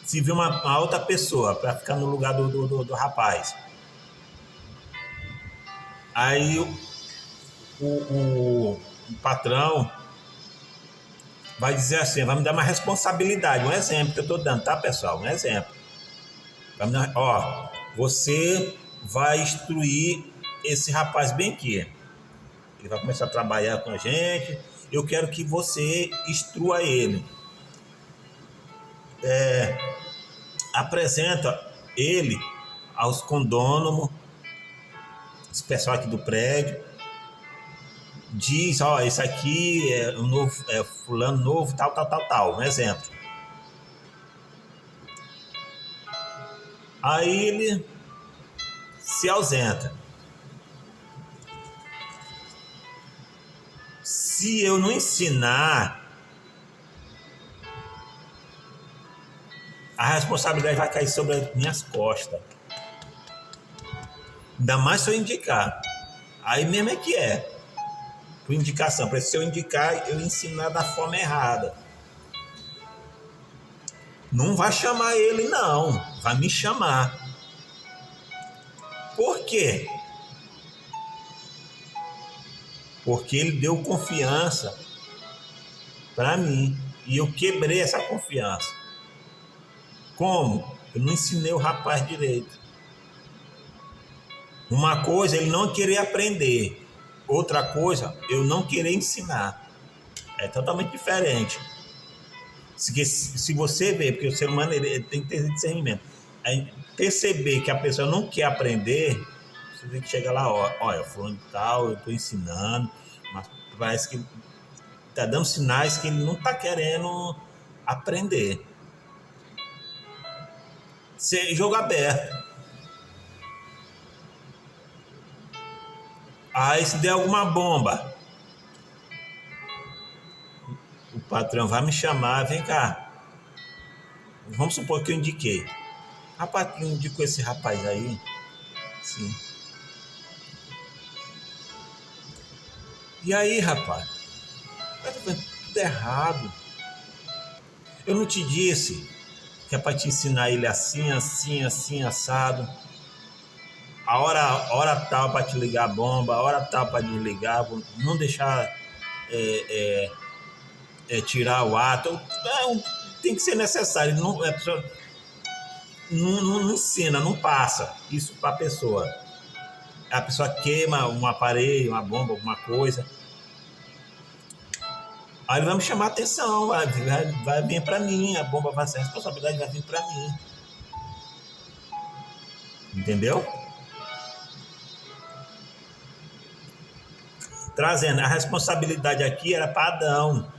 se vir uma outra pessoa para ficar no lugar do rapaz, aí o patrão vai dizer assim, vai me dar uma responsabilidade, um exemplo que eu estou dando, tá, pessoal? Um exemplo. Vai me dar, você vai instruir esse rapaz bem aqui. Ele vai começar a trabalhar com a gente. Eu quero que você instrua ele. Apresenta ele aos condôminos, esse pessoal aqui do prédio. Diz, esse aqui é o novo, fulano novo, tal. Um exemplo. Aí ele se ausenta. Se eu não ensinar, a responsabilidade vai cair sobre as minhas costas. Ainda mais se eu indicar. Aí mesmo é que é. Por indicação. Porque se eu indicar, eu ensinar da forma errada. Não vai chamar ele, não. Vai me chamar. Por quê? Porque ele deu confiança para mim. E eu quebrei essa confiança. Como? Eu não ensinei o rapaz direito. Uma coisa, ele não querer aprender. Outra coisa, eu não querer ensinar. É totalmente diferente. Se você vê, porque o ser humano ele tem que ter discernimento. Aí, perceber que a pessoa não quer aprender, você tem que chegar lá, olha, fulano de tal, eu estou ensinando, mas parece que está dando sinais que ele não está querendo aprender. Jogo aberto. Aí se der alguma bomba, o patrão vai me chamar, vem cá. Vamos supor que eu indiquei. Rapaz, eu indicou esse rapaz aí. Sim. E aí, rapaz? Tudo errado. Eu não te disse que é para te ensinar ele assim, assim, assim, assado. A hora tal para te ligar a bomba, a hora tal para desligar, não deixar tirar o ato. Tem que ser necessário. Não ensina, não passa isso para a pessoa. A pessoa queima um aparelho, uma bomba, alguma coisa. Aí ele vai me chamar a atenção, vai vir para mim, a bomba vai ser, a responsabilidade vai vir para mim. Entendeu? Trazendo, a responsabilidade aqui era para Adão.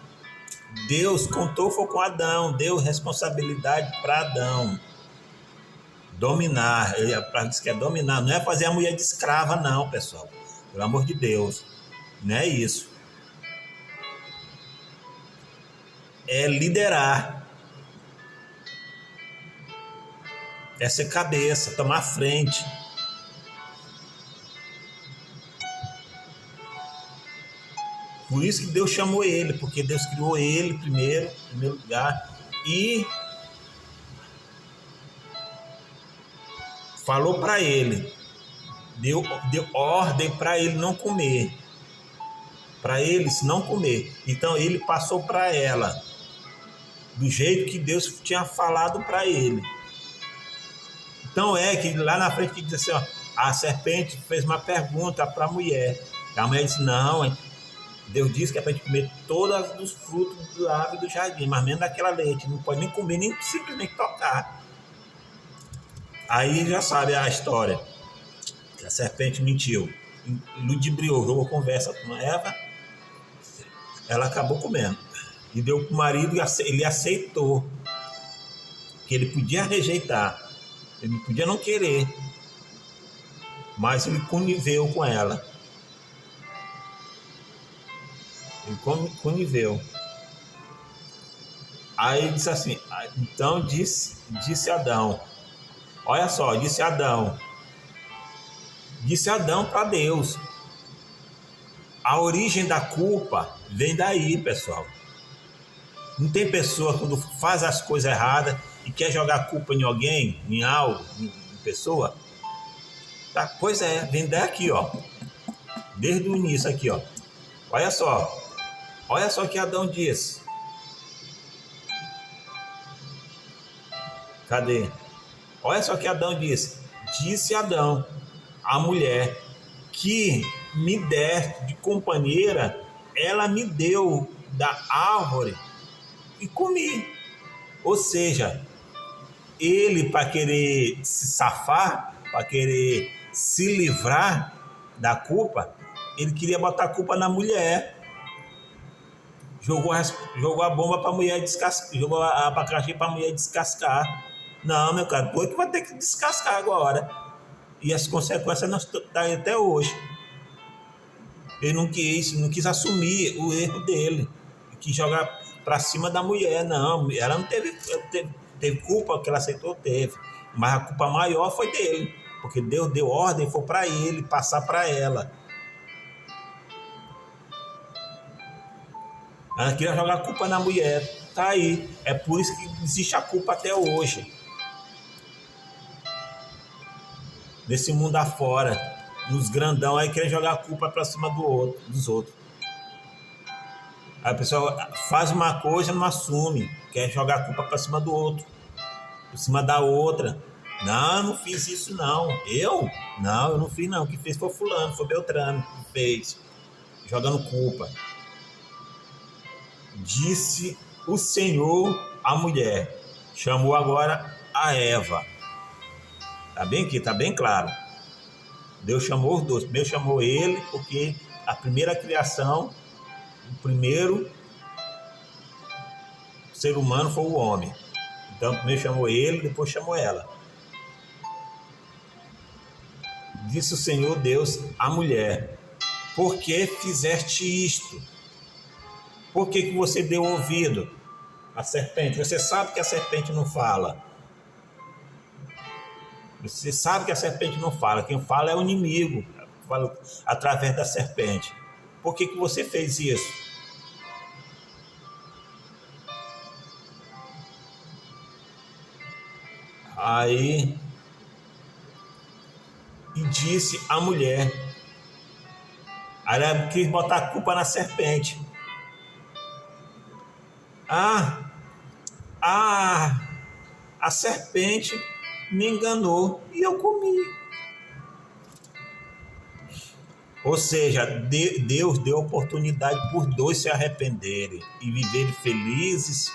Deus contou, foi com Adão, deu responsabilidade para Adão. Dominar, ele diz que é dominar, não é fazer a mulher de escrava, não, pessoal. Pelo amor de Deus, não é isso. É liderar. É ser cabeça, tomar frente. Por isso que Deus chamou ele, porque Deus criou ele em primeiro lugar, e falou para ele, deu ordem para ele não comer, para eles não comer. Então ele passou para ela, do jeito que Deus tinha falado para ele. Então é que lá na frente diz assim, ó, a serpente fez uma pergunta para a mulher. A mulher disse, não, Deus disse que é para a gente comer todos os frutos do árvore do jardim, mas menos daquela leite, não pode nem comer, nem simplesmente tocar. Aí já sabe a história, que a serpente mentiu, ludibriou, jogou conversa com Eva, ela acabou comendo. E deu para o marido, ele aceitou, que ele podia rejeitar, ele podia não querer, mas ele coniveu com ela. Ele coniveu. Aí disse assim, então disse Adão, olha só, disse Adão para Deus. A origem da culpa vem daí, pessoal. Não tem pessoa quando faz as coisas erradas e quer jogar a culpa em alguém, em algo, em pessoa? Tá? Pois é, vem daqui, ó. Desde o início aqui, ó. Olha só o que Adão disse. Cadê? Olha só o que Adão disse. Disse Adão, a mulher que me der de companheira, ela me deu da árvore e comi. Ou seja, ele, para querer se safar, para querer se livrar da culpa, ele queria botar a culpa na mulher. Jogou a bomba para a mulher descascar, jogou a abacaxi para a mulher descascar. Não, meu cara, tu é que vai ter que descascar agora. E as consequências nós tá aí até hoje. Ele não quis assumir o erro dele. Quis jogar para cima da mulher. Não, ela não teve culpa que ela aceitou, teve. Mas a culpa maior foi dele. Porque Deus deu ordem, foi para ele passar para ela. Ela queria jogar a culpa na mulher. Tá aí. É por isso que existe a culpa até hoje. Nesse mundo afora. Nos grandão aí querem jogar a culpa para cima dos outros. Aí a pessoa faz uma coisa e não assume. Quer jogar a culpa para cima do outro. Por cima da outra. Não, eu não fiz isso não. Eu? Não, eu não fiz não. O que fez foi fulano, foi Beltrano que fez. Jogando culpa. Disse o Senhor à mulher. Chamou agora a Eva. Tá bem aqui, tá bem claro. Deus chamou os dois. Primeiro chamou ele, porque a primeira criação, o primeiro ser humano foi o homem. Então primeiro chamou ele, depois chamou ela. Disse o Senhor Deus à mulher: por que fizeste isto? Por que você deu ouvido à serpente? Você sabe que a serpente não fala. Você sabe que a serpente não fala. Quem fala é o inimigo. Fala através da serpente. Por que você fez isso? Aí, e disse a mulher. Aí ela quis botar a culpa na serpente. A serpente me enganou e eu comi. Ou seja, Deus deu oportunidade por dois se arrependerem e viverem felizes.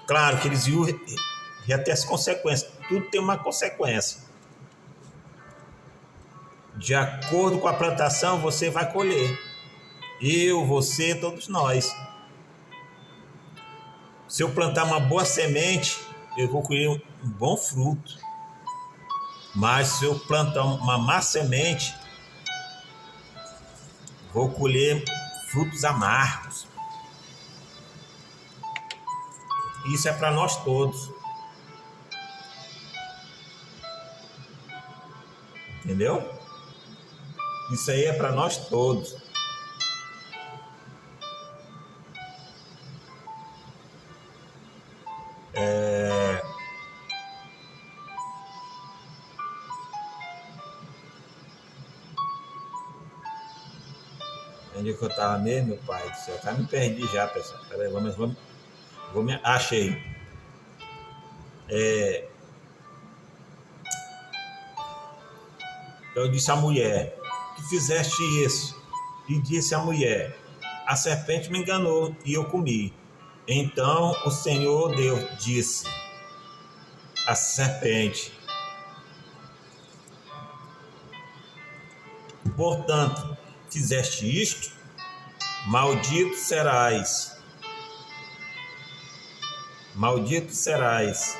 Claro que eles iam ter as consequências. Tudo tem uma consequência. De acordo com a plantação, você vai colher. Eu, você, todos nós. Se eu plantar uma boa semente, eu vou colher um bom fruto. Mas se eu plantar uma má semente, vou colher frutos amargos. Isso é para nós todos. Entendeu? Isso aí é para nós todos. Onde que eu estava mesmo, meu pai do céu? Me perdi já, pessoal. Peraí, achei. Eu disse à mulher: que fizeste isso? E disse à mulher: a serpente me enganou e eu comi. Então o Senhor Deus disse à serpente: portanto, fizeste isto, maldito serás. Maldito serás,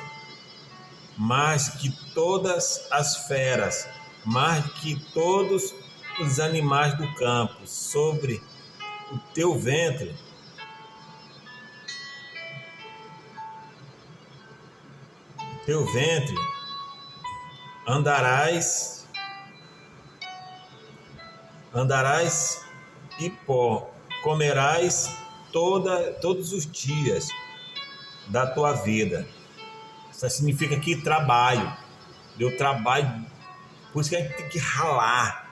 mais que todas as feras, mais que todos os animais do campo, sobre o teu ventre andarás e pó comerás todos os dias da tua vida. Isso significa que trabalho. Deu trabalho. Por isso que a gente tem que ralar,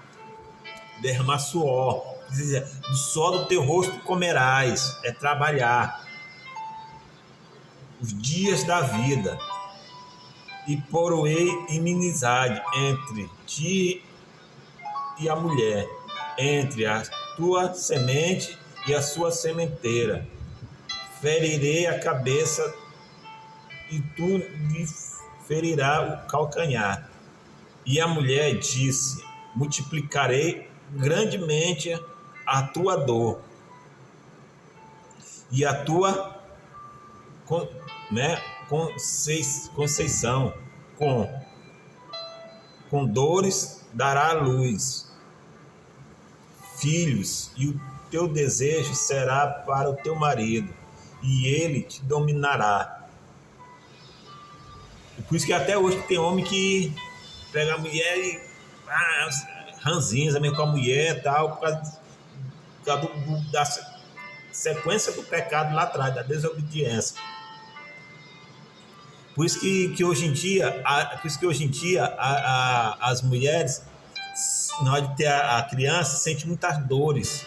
derramar suor. Do suor do teu rosto comerás. É trabalhar. Os dias da vida. E poroei inimizade entre ti e a mulher, entre a tua semente e a sua sementeira. Ferirei a cabeça e tu lhe ferirás o calcanhar. E a mulher disse: multiplicarei grandemente a tua dor e a tua conceição, com dores dará à luz filhos, e o teu desejo será para o teu marido, e ele te dominará. E por isso que até hoje tem homem que pega a mulher e ranzinza mesmo com a mulher e tal, por causa da sequência do pecado lá atrás, da desobediência. Por isso que hoje em dia, as mulheres, na hora de ter a criança, sentem muitas dores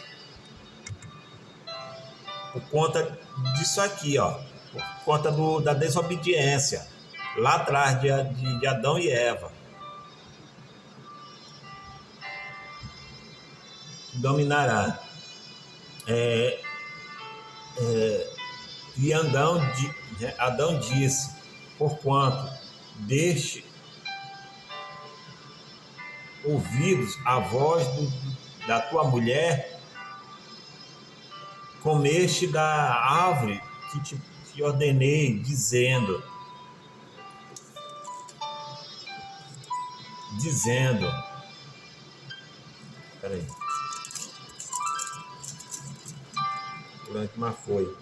por conta disso aqui, ó, por conta da desobediência lá atrás de Adão e Eva. Dominará. E Adão disse: porquanto deste ouvidos a voz da tua mulher, comeste da árvore que te ordenei, dizendo, peraí, mas foi,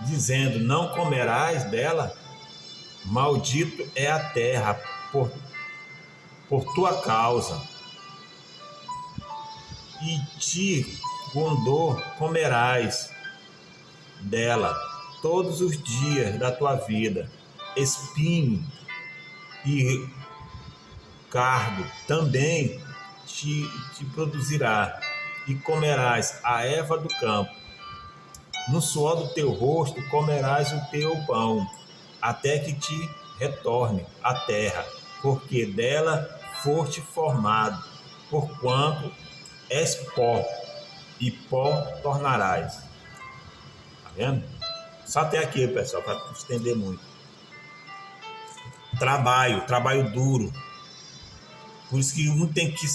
dizendo, não comerás dela, maldito é a terra por tua causa, e ti com dor comerás dela todos os dias da tua vida, espinho e cardo também te produzirá, e comerás a erva do campo. No suor do teu rosto comerás o teu pão, até que te retorne à terra, porque dela foste formado, porquanto és pó, e pó tornarás. Tá vendo? Só até aqui, pessoal, para não estender muito. Trabalho duro. Por isso que um tem que...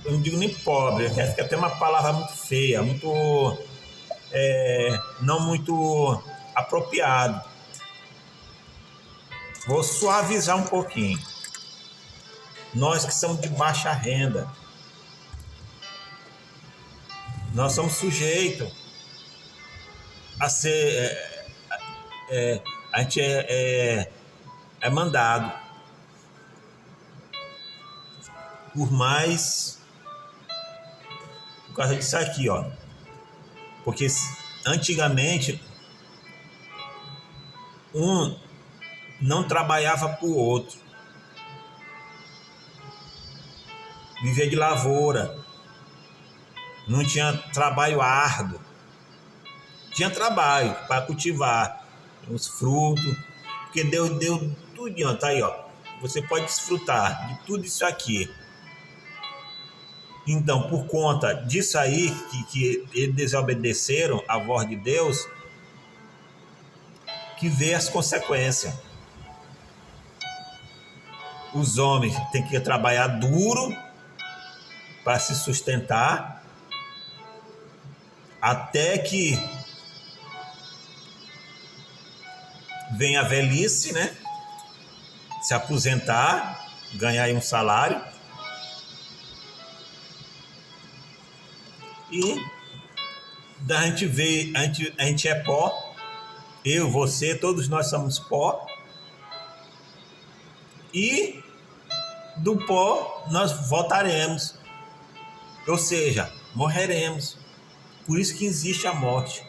eu não digo nem pobre, é até uma palavra muito feia, muito... não muito apropriado. Vou suavizar um pouquinho. Nós que somos de baixa renda, nós somos sujeitos a ser... a gente é mandado por causa disso aqui, ó. Porque antigamente um não trabalhava para o outro, vivia de lavoura, não tinha trabalho árduo, tinha trabalho para cultivar os frutos, porque Deus deu tudo, ó, tá aí, ó. Você pode desfrutar de tudo isso aqui. Então, por conta disso aí, que eles desobedeceram a voz de Deus, que vê as consequências. Os homens têm que trabalhar duro para se sustentar, até que venha a velhice, né? Se aposentar, ganhar aí um salário. E a gente vê, a gente é pó, eu, você, todos nós somos pó, e do pó nós voltaremos, ou seja, morreremos. Por isso que existe a morte.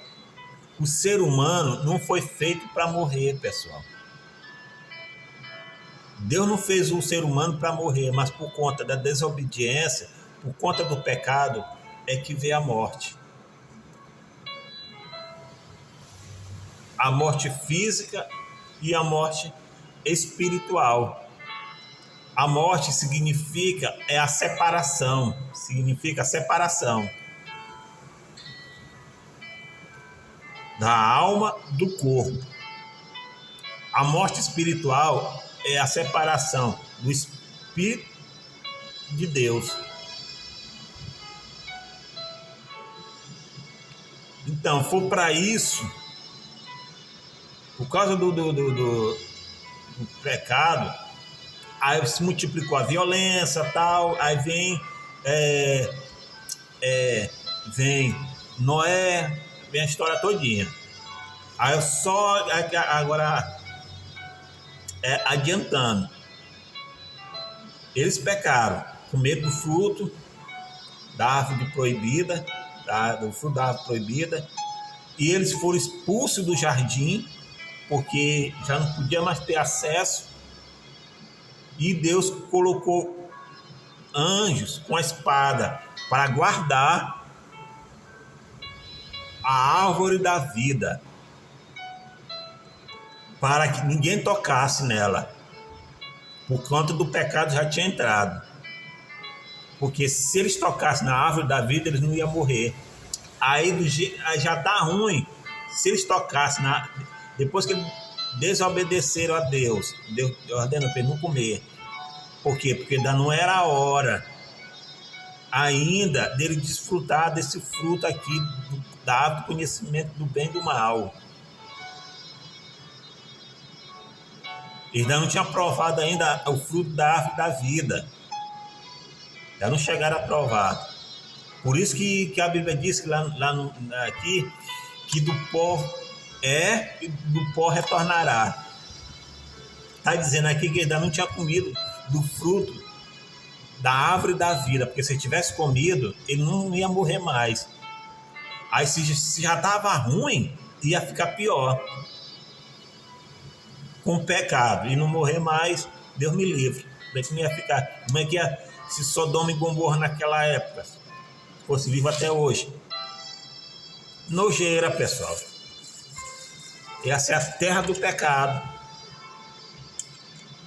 O ser humano não foi feito para morrer, pessoal. Deus não fez o ser humano para morrer, mas por conta da desobediência, por conta do pecado, é que veio a morte. A morte física e a morte espiritual. A morte significa a separação, da alma do corpo. A morte espiritual é a separação do Espírito de Deus. Então, foi para isso, por causa do pecado, aí se multiplicou a violência e tal, aí vem Noé, vem a história todinha. Aí só agora adiantando, eles pecaram, comeram do fruto da árvore proibida, do fruto da árvore proibida, e eles foram expulsos do jardim, porque já não podia mais ter acesso, e Deus colocou anjos com a espada para guardar a árvore da vida, para que ninguém tocasse nela, por conta do pecado já tinha entrado. Porque se eles tocassem na árvore da vida, eles não iam morrer. Aí já dá ruim se eles tocassem depois que eles desobedeceram a Deus. Deus ordenou para eles não comer. Por quê? Porque ainda não era a hora ainda dele desfrutar desse fruto aqui da árvore do conhecimento do bem e do mal. Eles ainda não tinham provado ainda o fruto da árvore da vida. Já não chegaram a provar. Por isso que a Bíblia diz que aqui, que do pó e do pó retornará. Está dizendo aqui que ainda não tinha comido do fruto da árvore da vida, porque se tivesse comido, ele não ia morrer mais. Aí se já estava ruim, ia ficar pior. Com o pecado, e não morrer mais, Deus me livre. Como ia ficar? Como é que ia se Sodoma e Gomorra naquela época fosse vivo até hoje? Nojeira, pessoal. Essa é a terra do pecado,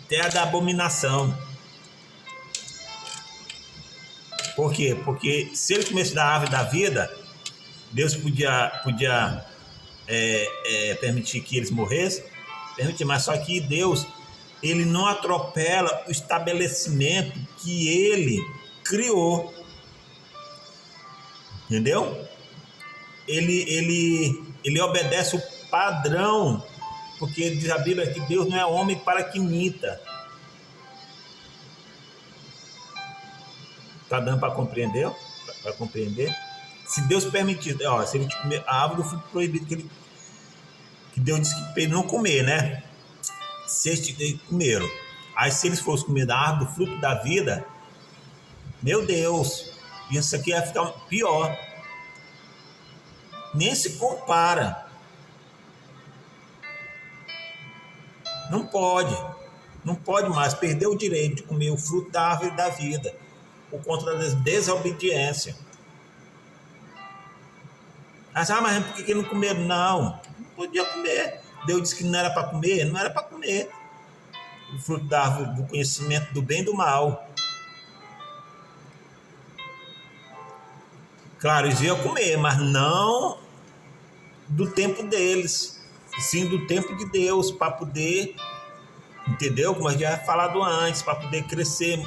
terra da abominação. Por quê? Porque se ele comesse da árvore da vida, Deus podia permitir que eles morressem, mas só que Deus, ele não atropela o estabelecimento que ele criou. Entendeu? Ele obedece o padrão, porque diz a Bíblia que Deus não é homem para que minta. Está dando para compreender? Para compreender? Se Deus permitir, se ele comer a árvore do fruto proibido, que Deus disse que ele não comer, né? Se eles comeram. Aí se eles fossem comer da árvore do fruto da vida, meu Deus, isso aqui ia ficar pior. Nem se compara. Não pode mais perder o direito de comer o fruto da árvore da vida por conta da desobediência. Mas por que não comeram? Não podia comer. Deus disse que não era para comer, não era para comer o fruto da árvore do conhecimento do bem e do mal. Claro, eles iam comer, mas não do tempo deles, sim do tempo de Deus, para poder, entendeu? Como eu já tinha falado antes, para poder crescer,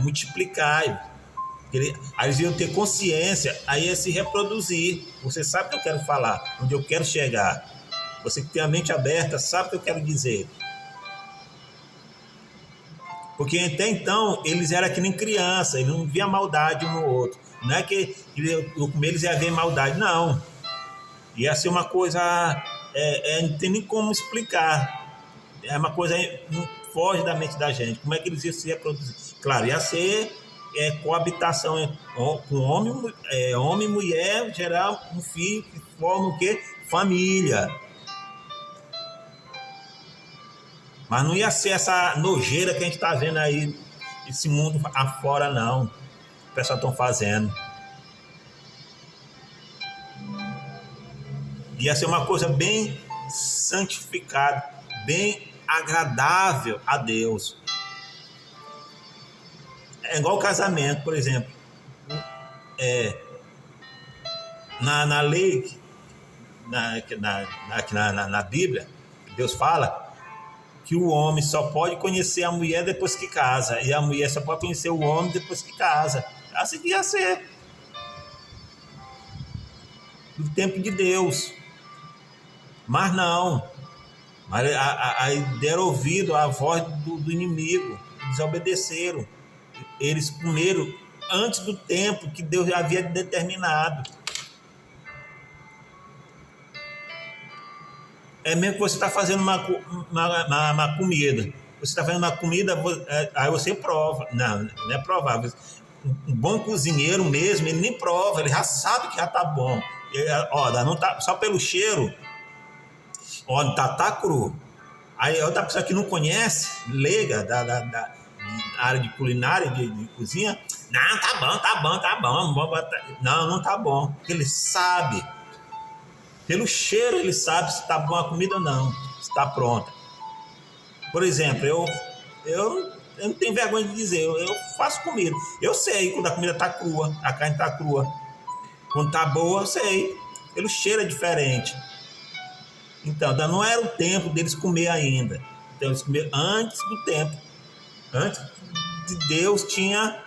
multiplicar. Aí eles iam ter consciência, aí ia se reproduzir. Você sabe o que eu quero falar, onde eu quero chegar. Você que tem a mente aberta sabe o que eu quero dizer. Porque até então eles eram que nem criança, eles não viam maldade um no outro. Não é que com eles ia haver maldade, não. Ia ser uma coisa, não tem nem como explicar. É uma coisa que não foge da mente da gente. Como é que eles iam se reproduzir? Claro, ia ser coabitação com homem e mulher, gerar um filho que forma o quê? Família. Mas não ia ser essa nojeira que a gente está vendo aí, esse mundo afora, não. O pessoal estão fazendo. Ia ser uma coisa bem santificada, bem agradável a Deus. É igual o casamento, por exemplo. Na lei, na Bíblia, Deus fala que o homem só pode conhecer a mulher depois que casa, e a mulher só pode conhecer o homem depois que casa. Assim que ia ser. do tempo de Deus. Mas não. Mas aí deram ouvido à voz do inimigo, desobedeceram. Eles comeram antes do tempo que Deus havia determinado. É mesmo que você está fazendo uma comida. Você está fazendo uma comida, aí você prova. Não é provável. Um bom cozinheiro mesmo, ele nem prova, ele já sabe que já está bom. Não tá, só pelo cheiro, tá cru. Aí outra pessoa que não conhece, leiga da área de culinária, de cozinha, não, tá bom. Não tá bom. Porque ele sabe. Pelo cheiro ele sabe se está boa a comida ou não, se está pronta. Por exemplo, eu não tenho vergonha de dizer, eu faço comida. Eu sei quando a comida está crua, a carne está crua. Quando está boa, eu sei. Pelo cheiro é diferente. Então, não era o tempo deles comer ainda. Então, eles comeram antes do tempo. Antes de Deus tinha...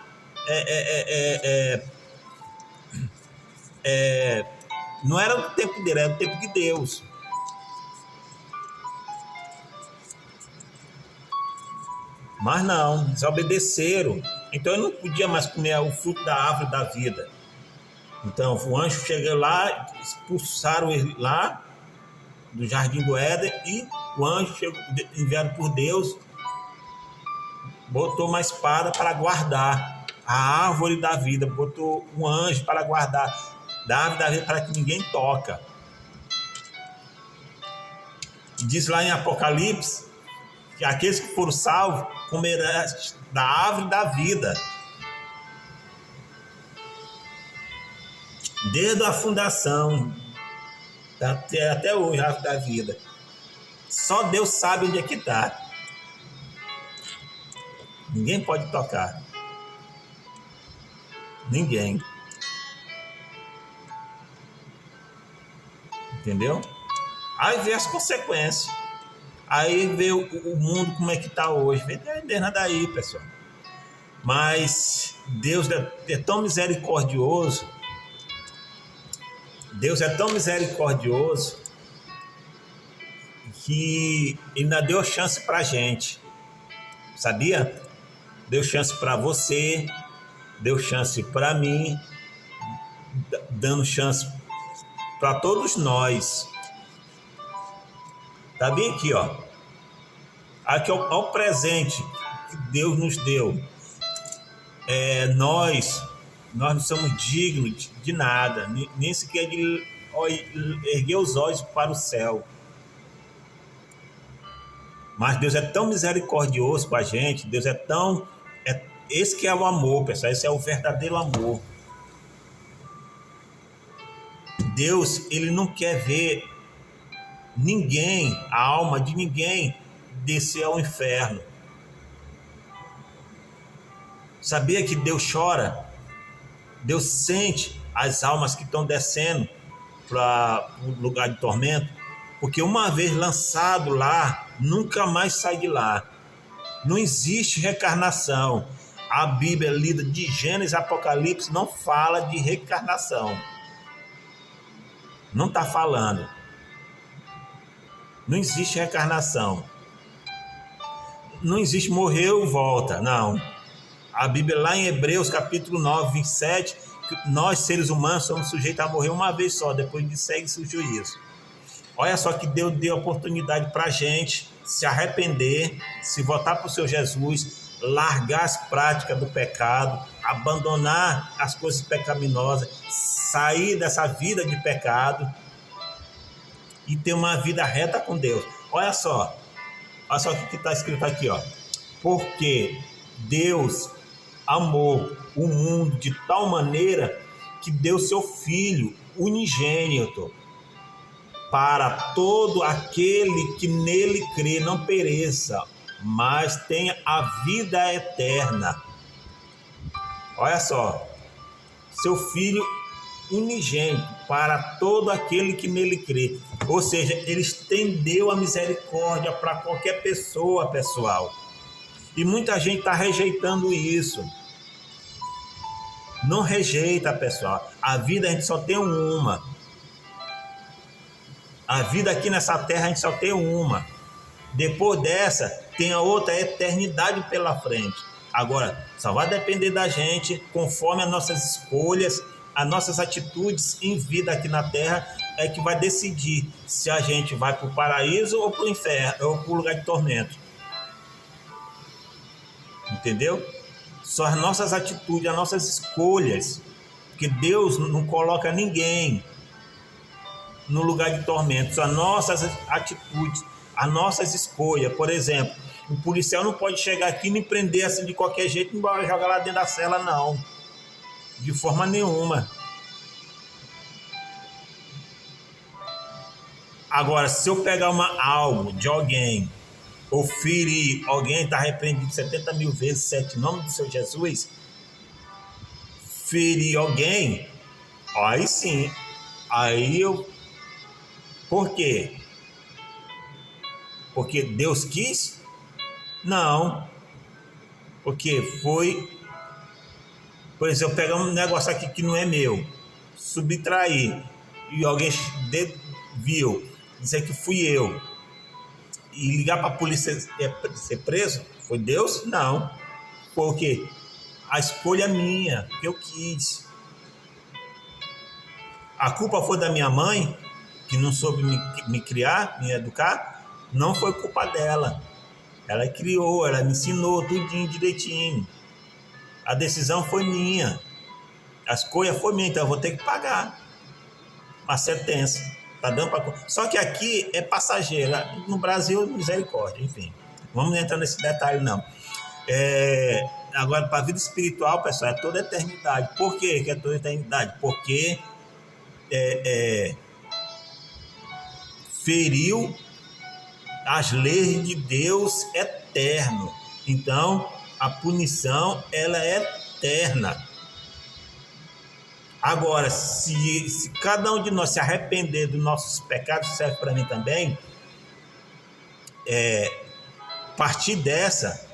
não era o tempo dele, era o tempo de Deus. Mas não, desobedeceram. Então ele não podia mais comer o fruto da árvore da vida. Então o anjo chegou lá, expulsaram ele lá do jardim do Éden, e o anjo chegou, enviado por Deus, botou uma espada para guardar a árvore da vida, botou um anjo para guardar da árvore da vida para que ninguém toca. Diz lá em Apocalipse que aqueles que foram salvos comerão da árvore da vida. Desde a fundação até hoje, a árvore da vida. Só Deus sabe onde é que está. Ninguém pode tocar. Ninguém. Entendeu? Aí vê as consequências. Aí vê o mundo como é que está hoje. Vê nada aí, pessoal. Mas Deus é tão misericordioso. Deus é tão misericordioso que ainda deu chance para a gente. Sabia? Deu chance para você, deu chance para mim, dando chance para todos nós. Tá bem aqui, ó. Aqui é o presente que Deus nos deu. Nós não somos dignos de nada, nem sequer de erguer os olhos para o céu. Mas Deus é tão misericordioso com a gente, Deus é tão... esse que é o amor, pessoal, esse é o verdadeiro amor. Deus, ele não quer ver ninguém, a alma de ninguém, descer ao inferno. Sabia que Deus chora? Deus sente as almas que estão descendo para o lugar de tormento, porque uma vez lançado lá, nunca mais sai de lá. Não existe reencarnação. A Bíblia lida de Gênesis a Apocalipse não fala de reencarnação. Não está falando. Não existe reencarnação. Não existe morreu e volta, não. A Bíblia lá em Hebreus capítulo 9, 27, nós seres humanos somos sujeitos a morrer uma vez só, depois de segue-se o juízo. Olha só que Deus deu a oportunidade para a gente se arrepender, se voltar para o seu Jesus, largar as práticas do pecado, abandonar as coisas pecaminosas, sair dessa vida de pecado e ter uma vida reta com Deus. Olha só o que está escrito aqui, ó. Porque Deus amou o mundo de tal maneira que deu seu Filho unigênito, para todo aquele que nele crê não pereça, mas tenha a vida eterna. Olha só, seu Filho unigênito para todo aquele que nele crê. Ou seja, ele estendeu a misericórdia para qualquer pessoa, pessoal. E muita gente está rejeitando isso. Não rejeita, pessoal. A vida a gente só tem uma. A vida aqui nessa terra a gente só tem uma. Depois dessa, tem a outra eternidade pela frente. Agora, só vai depender da gente, conforme as nossas escolhas, as nossas atitudes em vida aqui na terra, é que vai decidir se a gente vai para o paraíso ou para o inferno, ou para o lugar de tormento. Entendeu? São as nossas atitudes, as nossas escolhas, porque Deus não coloca ninguém no lugar de tormento. São as nossas atitudes, as nossas escolhas. Por exemplo, o policial não pode chegar aqui e me prender assim de qualquer jeito e jogar lá dentro da cela, não. De forma nenhuma. Agora, se eu pegar algo de alguém ou ferir alguém, está repreendido 70 mil vezes, 7 em nome do Senhor Jesus, ferir alguém, aí sim, aí eu... Por quê? Porque Deus quis? Não. Porque foi... Por exemplo, eu pegar um negócio aqui que não é meu, subtrair, e alguém viu, dizer que fui eu, e ligar para a polícia ser preso, foi Deus? Não. Porque a escolha é minha, que eu quis. A culpa foi da minha mãe, que não soube me criar, me educar? Não foi culpa dela. Ela criou, ela me ensinou tudinho direitinho. A decisão foi minha. A escolha foi minha, então eu vou ter que pagar uma sentença. Tá dando pra... Só que aqui é passageiro. No Brasil, misericórdia, enfim. Vamos entrar nesse detalhe, não. Agora, para a vida espiritual, pessoal, é toda a eternidade. Por quê que é toda a eternidade? Porque feriu as leis de Deus eterno. Então, a punição, ela é eterna. Agora, se cada um de nós se arrepender dos nossos pecados, serve para mim também, partir dessa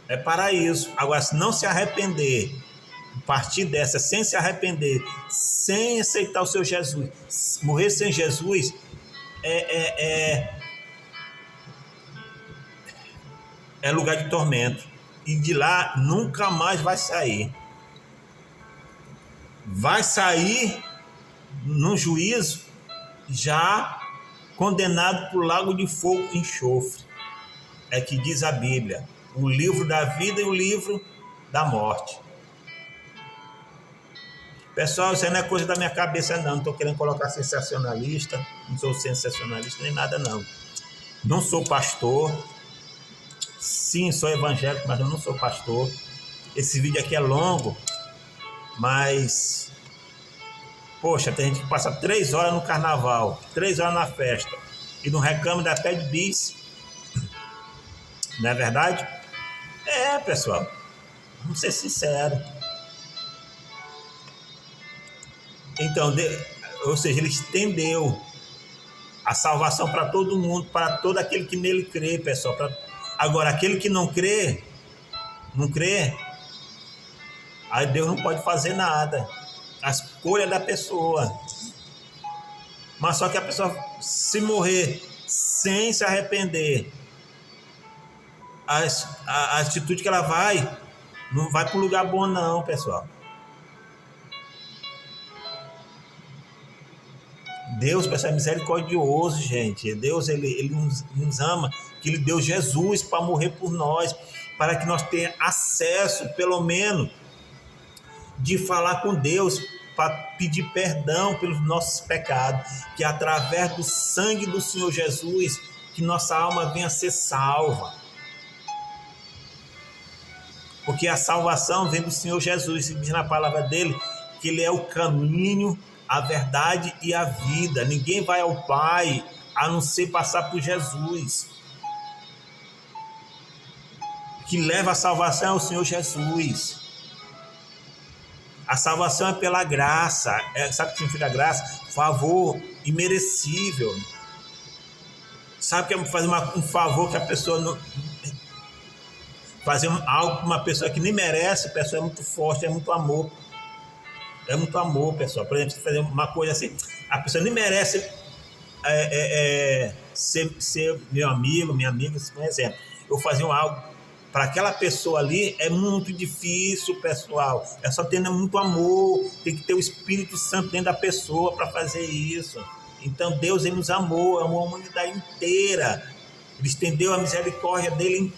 é paraíso. Agora, se não se arrepender, partir dessa sem se arrepender, sem aceitar o seu Jesus, morrer sem Jesus, é lugar de tormento. E de lá nunca mais vai sair. Vai sair no juízo já condenado por lago de fogo e enxofre. É que diz a Bíblia, o livro da vida e o livro da morte. Pessoal, isso não é coisa da minha cabeça, não. Não estou querendo colocar sensacionalista, não sou sensacionalista nem nada, não. Não sou pastor. Sim, sou evangélico, mas eu não sou pastor. Esse vídeo aqui é longo, mas... Poxa, tem gente que passa 3 horas no carnaval, 3 horas na festa, e não reclama da pé de bis. Não é verdade? Pessoal. Vamos ser sinceros. Então, ou seja, ele estendeu a salvação para todo mundo, para todo aquele que nele crê, pessoal. Agora, aquele que não crê, aí Deus não pode fazer nada. A escolha da pessoa. Mas só que a pessoa, se morrer sem se arrepender, a atitude que ela não vai para um lugar bom, não, pessoal. Deus, pessoal, é misericordioso, gente. Deus, ele nos ama, que ele deu Jesus para morrer por nós, para que nós tenhamos acesso, pelo menos, de falar com Deus, para pedir perdão pelos nossos pecados, que através do sangue do Senhor Jesus, que nossa alma venha a ser salva. Porque a salvação vem do Senhor Jesus, e diz na palavra dele que ele é o caminho, a verdade e a vida. Ninguém vai ao Pai a não ser passar por Jesus. Que leva a salvação é o Senhor Jesus. A salvação é pela graça. Sabe o que significa graça? Favor imerecível. Sabe o que é fazer um favor que a pessoa não... Fazer algo para uma pessoa que nem merece, a pessoa é muito forte, é muito amor. É muito amor, pessoal. Por exemplo, você fazer uma coisa assim, a pessoa nem merece ser meu amigo, minha amiga, por exemplo. Eu fazer algo para aquela pessoa ali é muito difícil, pessoal. É só ter muito amor, tem que ter o Espírito Santo dentro da pessoa para fazer isso. Então Deus, ele nos amou a humanidade inteira. Ele estendeu a misericórdia dele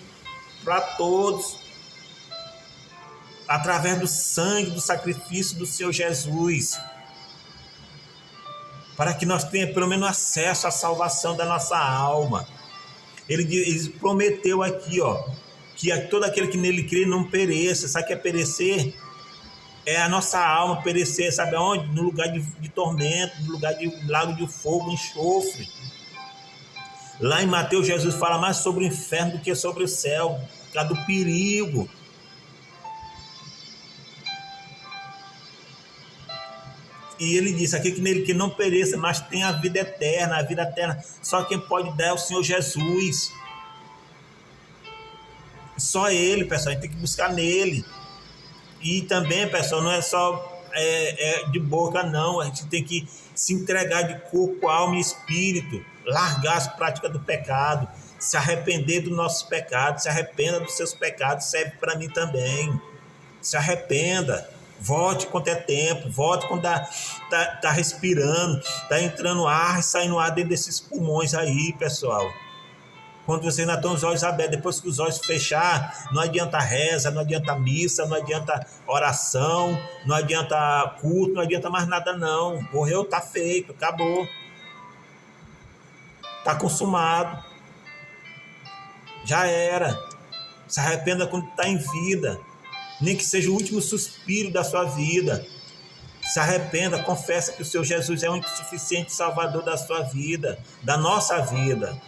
para todos, através do sangue, do sacrifício do Senhor Jesus, para que nós tenhamos pelo menos acesso à salvação da nossa alma. Ele prometeu aqui, que todo aquele que nele crê não pereça. Sabe o que é perecer? É a nossa alma perecer, sabe aonde? No lugar de tormento, no lugar de lago de fogo, enxofre. Lá em Mateus, Jesus fala mais sobre o inferno do que sobre o céu, por causa do perigo. E ele disse aqui que nele que não pereça, mas tem a vida eterna. A vida eterna só quem pode dar é o Senhor Jesus. Só ele, pessoal, a gente tem que buscar nele. E também, pessoal, não é só de boca, não. A gente tem que se entregar de corpo, alma e espírito, largar as práticas do pecado, se arrepender dos nossos pecados, se arrependa dos seus pecados, serve para mim também. Se arrependa, volte quando é tempo, volte quando tá respirando, tá entrando ar e saindo ar dentro desses pulmões aí, pessoal. Quando você ainda tem os olhos abertos, depois que os olhos fechar, não adianta reza, não adianta missa, não adianta oração, não adianta culto, não adianta mais nada não. Morreu, tá feito, acabou. Tá consumado. Já era. Se arrependa quando está em vida, nem que seja o último suspiro da sua vida. Se arrependa, confessa que o seu Jesus é o único suficiente salvador da sua vida, da nossa vida.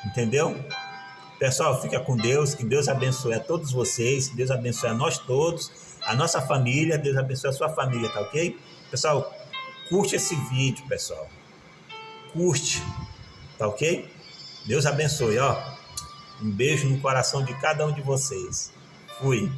Entendeu? Pessoal, fica com Deus, que Deus abençoe a todos vocês, que Deus abençoe a nós todos, a nossa família, Deus abençoe a sua família, tá ok? Pessoal, curte esse vídeo, pessoal. Curte, tá ok? Deus abençoe, Um beijo no coração de cada um de vocês. Fui.